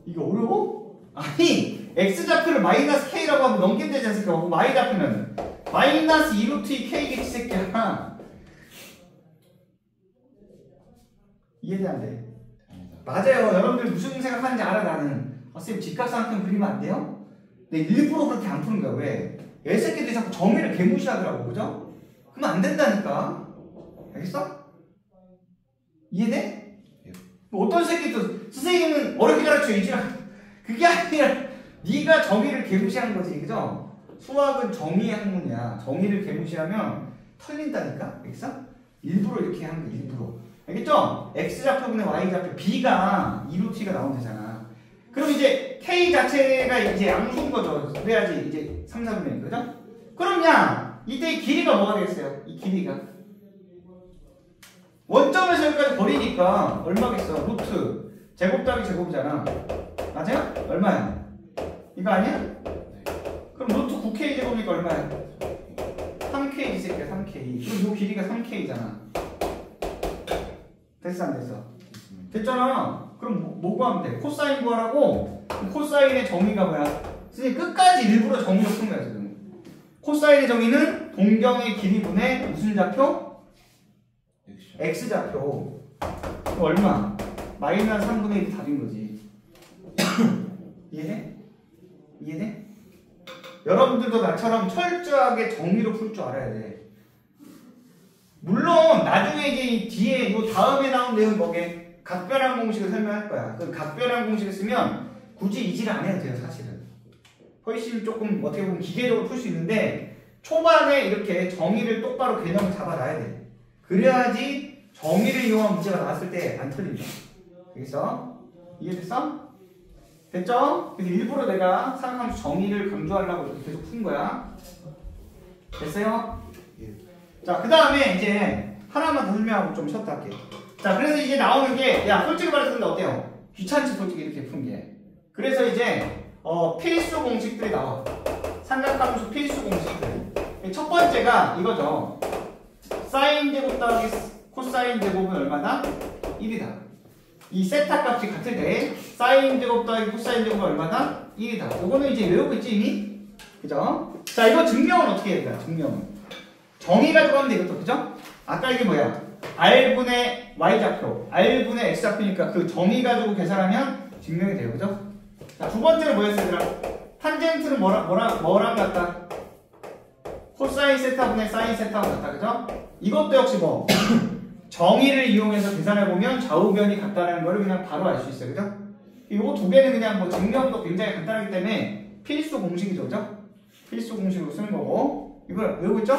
이거 어려워? 아니 X좌표를 마이너스 K라고 하면 넘기면 되지 않습니까? Y좌표는 마이너스 2루트 2 K겠지 새끼야. 이해돼 안 돼? 맞아요. 여러분들 무슨 생각하는지 알아. 나는 선생님 직각삼각형 그리면 안 돼요? 근데 일부러 그렇게 안 푸는 거야. 왜? 애새끼들이 자꾸 정의를 개무시하더라고. 그죠? 그러면 안 된다니까. 알겠어? 이해돼? 어떤 새끼도 선생님은 어렵게 가르쳐 이지라 그게 아니라 네가 정의를 개무시한 거지. 그죠? 수학은 정의의 학문이야. 정의를 개무시하면 털린다니까. 알겠어? 일부러 이렇게 하는 거야. 일부러. 알겠죠? X좌표분의 Y좌표 B가 2루트가 나오면 되잖아. 그럼 이제 K 자체가 이제 양수인 거죠. 그래야지 이제 3, 4분면 그죠? 그럼 야 이때 길이가 뭐가 되겠어요? 이 길이가 원점에서 여기까지 버리니까 얼마겠어? 루트 제곱 더하기 제곱이잖아. 맞아요? 얼마야? 이거 아니야? 그럼 루트 9K 제곱이니까 얼마야? 3K 이 새끼야. 3K. 그럼 이 길이가 3K잖아. 됐어 안 됐어? 됐잖아. 그럼 뭐 구하면 돼? 코사인 구하라고? 코사인의 정의가 뭐야? 선생님 끝까지 일부러 정의로 푼 거야 지금. 코사인의 정의는 동경의 길이분의 무슨 좌표? X좌표. 얼마? 마이너스 3분의 1이 답인 거지. 이해돼? 이해돼? 여러분들도 나처럼 철저하게 정의로 풀 줄 알아야 돼. 물론 나중에 이제 뒤에 요 다음에 나온 내용 뭐게? 각별한 공식을 설명할 거야. 그 각별한 공식을 쓰면 굳이 이질을 안 해도 돼요, 사실은. 훨씬 조금 어떻게 보면 기계적으로 풀 수 있는데 초반에 이렇게 정의를 똑바로 개념을 잡아놔야 돼. 그래야지 정의를 이용한 문제가 나왔을 때 안 틀린다. 알겠어? 이해됐어? 됐죠? 그래서 일부러 내가 사용함수 정의를 강조하려고 이렇게 계속 푼 거야. 됐어요? 자, 그 다음에 이제 하나만 더 설명하고 좀 쉬었다 할게. 자, 그래서 이제 나오는 게, 야, 솔직히 말해서 어때요? 귀찮지, 솔직히 이렇게 푼 게. 그래서 이제, 필수 공식들이 나와. 삼각함수 필수 공식들. 첫 번째가 이거죠. 사인 제곱 더하기 코사인 제곱은 얼마다? 1이다. 이 세타 값이 같을 때, 사인 제곱 더하기 코사인 제곱은 얼마다? 1이다. 이거는 이제 외우고 있지, 이미? 그죠? 자, 이거 증명은 어떻게 해야 될까? 증명은. 정의 가지고 하면 되겠죠, 그죠? 아까 이게 뭐야? R분의 Y좌표, R분의 X좌표니까 그 정의 가지고 계산하면 증명이 돼요, 그죠? 자, 두 번째는 뭐였어요, 얘들아? 탄젠트는 뭐랑 같다? 코사인 세타분의 사인 세타분 같다, 그죠? 이것도 역시 뭐 정의를 이용해서 계산해보면 좌우변이 같다는 거를 그냥 바로 알 수 있어요, 그죠? 이거 두 개는 그냥 뭐 증명도 굉장히 간단하기 때문에 필수 공식이죠, 그죠? 필수 공식으로 쓰는 거고 이걸 외우고 있죠?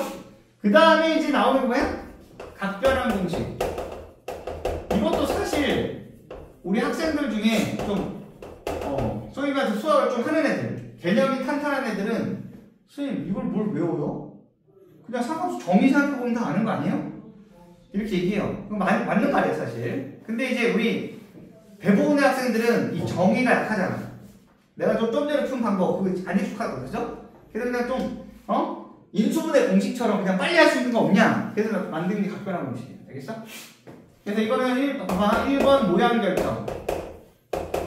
그 다음에 이제 나오는 게 뭐야? 각변환 공식. 이것도 사실 우리 학생들 중에 좀 소위 말해서 수학을 좀 하는 애들, 개념이 탄탄한 애들은 선생님 이걸 뭘 외워요? 그냥 상관없어 정의 생각해보면 다 아는 거 아니에요? 이렇게 얘기해요. 그거 맞는 말이에요 사실. 근데 이제 우리 대부분의 학생들은 이 정의가 약하잖아. 내가 좀 전에 푼 방법 그거 안 익숙하거든, 그죠? 그래서 그냥 좀 인수분해 공식처럼 그냥 빨리 할 수 있는 거 없냐? 그래서 만든 게 각변환 공식이에요. 알겠어? 그래서 이거는 1번 모양 결정.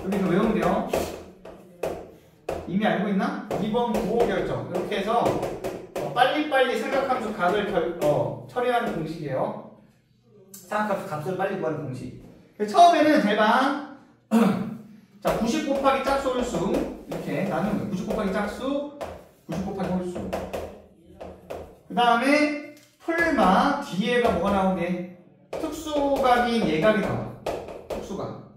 여기서 외우면 돼요. 이미 알고 있나? 2번 부호 결정. 이렇게 해서 빨리빨리 삼각함수 값을 처리하는 공식이에요. 삼각함수 값을 빨리 구하는 공식. 처음에는 잘 봐. 자, 90 곱하기 짝수 홀수 이렇게 나누는 거예요. 90 곱하기 짝수, 90 곱하기 홀수. 그 다음에 풀마 뒤에가 뭐가 나오게? 특수각인 예각이 나와. 특수각.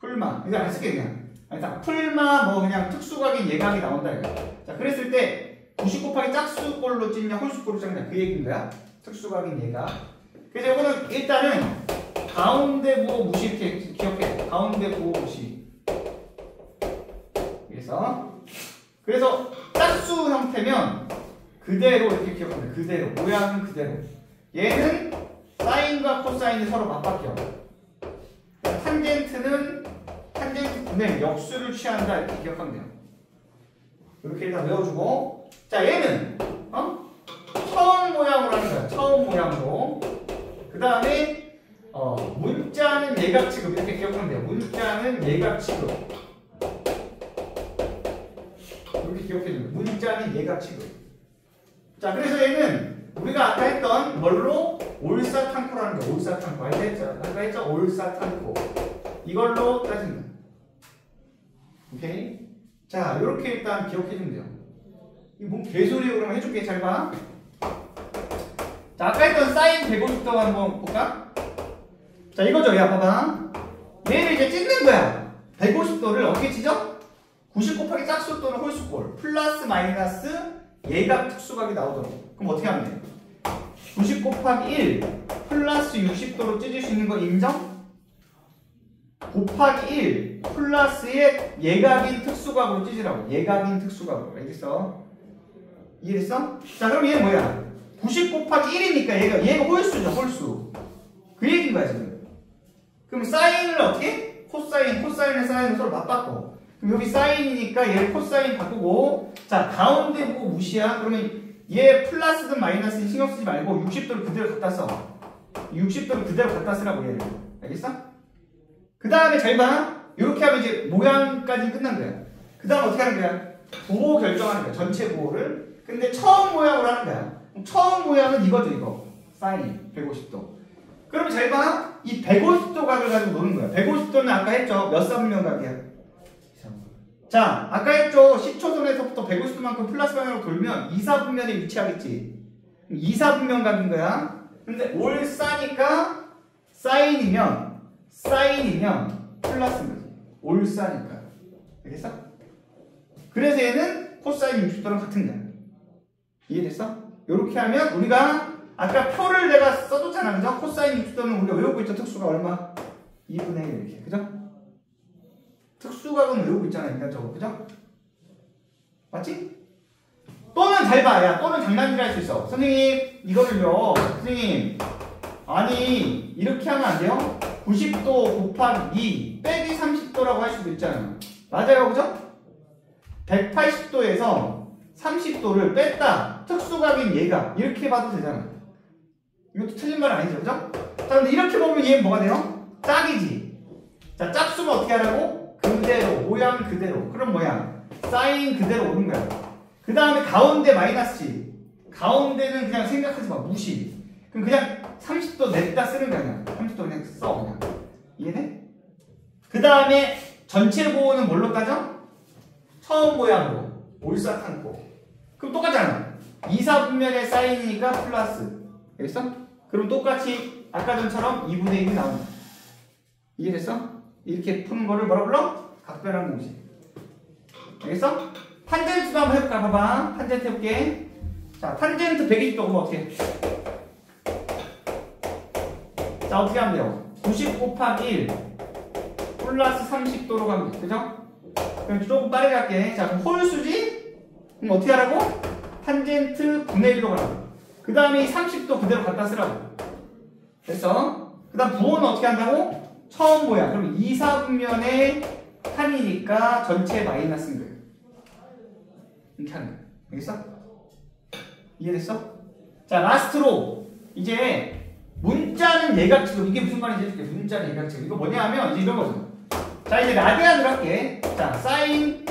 풀마. 이거 안 쓸게 그냥. 아니, 풀마 뭐 그냥 특수각인 예각이 나온다 이거. 자, 그랬을 때 90 곱하기 짝수꼴로 찢냐 홀수꼴로 찢냐 그 얘기인 거야. 특수각인 예각. 그래서 이거는 일단은 가운데 부호 무시 이렇게 기억해. 가운데 부호 무시. 그래서 짝수 형태면 그대로 이렇게 기억하면 돼. 그대로. 모양은 그대로. 얘는 사인과 코사인이 서로 맞바뀌어. 탄젠트는 탄젠트 분의 역수를 취한다 이렇게 기억하면 돼요. 이렇게 일단 외워주고. 자, 얘는 처음 모양으로 하는 거야. 처음 모양으로. 그 다음에 문자는 예각 취급 이렇게 기억하면 돼요. 문자는 예각 취급. 이렇게 기억해주면 문자는 예각 취급. 자, 그래서 얘는 우리가 아까 했던 뭘로 올사탄코라는 거야. 올사탄코. 아까 했죠? 올사탄코. 이걸로 따진다. 오케이? 자, 이렇게 일단 기억해주면 돼요. 이거 뭔 개소리예요? 그러면 해줄게. 잘 봐. 자, 아까 했던 사인 150도 한번 볼까? 자, 이거죠. 야, 봐봐. 얘를 이제 찢는 거야. 150도를 어떻게 찢어? 90 곱하기 짝수 또는 홀수꼴. 플러스 마이너스 예각 특수각이 나오도록. 그럼 어떻게 하면 돼? 90 곱하기 1 플러스 60도로 찢을 수 있는 거 인정? 곱하기 1 플러스의 예각인 특수각으로 찢으라고. 예각인 특수각으로. 알겠어? 이해됐어? 자, 그럼 얘는 뭐야? 90 곱하기 1이니까 얘가 홀수죠. 홀수. 그 얘기인 거야 지금. 그럼 사인을 어떻게? 코사인의 사인을 서로 맞바꿔. 그럼 여기 사인이니까 얘를 코사인 바꾸고. 자, 가운데 보고 무시야. 그러면 얘 플러스든 마이너스든 신경 쓰지 말고 60도를 그대로 갖다 써. 60도를 그대로 갖다 쓰라고 얘를. 알겠어? 그 다음에 잘 봐. 이렇게 하면 이제 모양까지 끝난 거야. 그 다음 어떻게 하는 거야? 부호 결정하는 거야. 전체 부호를. 근데 처음 모양으로 하는 거야. 처음 모양은 이거죠, 이거. 사인 150도. 그러면 잘 봐. 이 150도 각을 가지고 노는 거야. 150도는 아까 했죠. 몇 사분면 각이야? 자, 아까 했죠. 10초선에서부터 150도만큼 플러스 방향으로 돌면 2사분면에 위치하겠지. 2사분면 각인 거야. 근데 올싸니까 사인이면 플러스인 거지. 올싸니까. 알겠어? 그래서 얘는 코사인 60도랑 같은 거야. 이해됐어? 이렇게 하면 우리가 아까 표를 내가 써줬잖아. 그죠? 코사인 60도는 우리가 외우고 있죠. 특수가 얼마? 2분의 1 이렇게. 그죠? 특수각은 외우고 있잖아. 인간적으로. 그죠? 맞지? 또는 잘 봐. 야, 또는 장난질 할 수 있어. 선생님, 이거를요. 선생님, 아니, 이렇게 하면 안 돼요? 90도 곱하기 2 빼기 30도라고 할 수도 있잖아요. 맞아요. 그죠? 180도에서 30도를 뺐다. 특수각인 얘가. 이렇게 봐도 되잖아. 이것도 틀린 말 아니죠. 그죠? 자, 근데 이렇게 보면 얘는 뭐가 돼요? 짝이지. 자, 짝수는 어떻게 하라고? 그대로. 모양 그대로. 그럼 뭐야? 사인 그대로 오는 거야. 그 다음에 가운데 마이너스지. 가운데는 그냥 생각하지 마. 무시. 그럼 그냥 30도 냈다 쓰는 거야. 그냥. 30도 그냥 써. 그냥. 이해돼? 그 다음에 전체 보호는 뭘로 따져? 처음 모양으로. 올사탄고. 그럼 똑같잖아. 2사분면의 사인이니까 플러스. 알겠어? 그럼 똑같이 아까 전처럼 2분의 1이 나온다. 이해됐어? 이렇게 푸는 거를 뭐라 불러? 각변환 공식. 알겠어? 탄젠트도 한번 해볼까? 봐봐. 탄젠트 해볼게. 자, 탄젠트 120도 그러면 어떻게 해? 자, 어떻게 하면 돼요? 90 곱하기 1 플러스 30도로 가면 돼. 그죠? 그럼 조금 빠르게 할게. 자, 그럼 홀수지? 그럼 어떻게 하라고? 탄젠트 분의 1로 가라고. 그 다음에 이 30도 그대로 갖다 쓰라고. 됐어? 그 다음 부호는 어떻게 한다고? 처음 뭐야? 그럼 2, 4분면의 탄이니까 전체 마이너스인 거예요. 이렇게 하는 거야. 알겠어? 이해됐어? 자, 라스트로 이제 문자는 예각지금. 이게 무슨 말인지 해줄게. 문자는 예각지금. 이거 뭐냐 하면 이제 이런 거죠. 자, 이제 라디안으로 할게. 자, 사인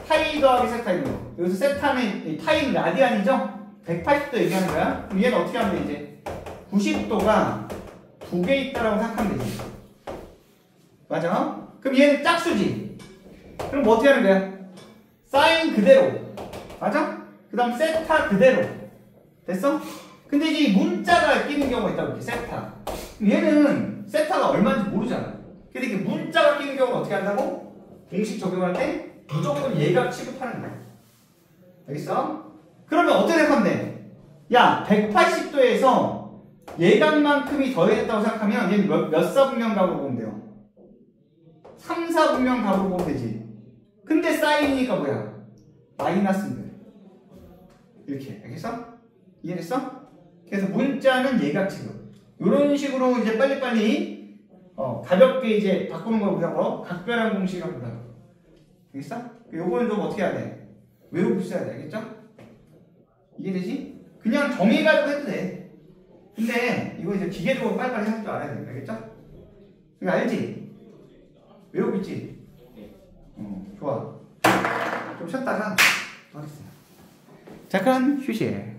파이 더하기 세타 이런 거. 여기서 세타는 파이는 라디안이죠? 180도 얘기하는 거야. 그럼 얘는 어떻게 하면 돼? 이제 90도가 두 개 있다라고 생각하면 되지. 맞아? 그럼 얘는 짝수지. 그럼 뭐 어떻게 하는 거야? 사인 그대로. 맞아? 그 다음 세타 그대로. 됐어? 근데 이제 이 문자가 끼는 경우가 있다고 이렇게 세타. 얘는 세타가 얼마인지 모르잖아. 근데 이게 문자가 끼는 경우는 어떻게 한다고? 공식 적용할 때 무조건 얘가 취급하는 거야. 알겠어? 그러면 어떻게 생각하면 돼? 야, 180도에서 예각만큼이 더해졌다고 생각하면 얘는 몇 사분면 값으로 보면 돼요? 3, 4분면 값으로 보면 되지. 근데 사인이니까 뭐야? 마이너스인 거야. 이렇게. 알겠어? 이해됐어? 그래서 문자는 예각 지금. 이런 식으로 이제 빨리빨리 가볍게 이제 바꾸는 걸 우리가 뭐 각별한 공식이라고 부르는. 알겠어? 요거는 좀 어떻게 해야 돼? 외우고 있어야 돼. 알겠죠? 이해되지? 그냥 정해가지고 해도 돼. 근데 이거 이제 기계적으로 빨리빨리 할 줄 알아야 돼. 알겠죠? 이거 알지? 외우고 있지? 좋아. 좀 쉬었다가 하겠습니다. 잠깐 휴식.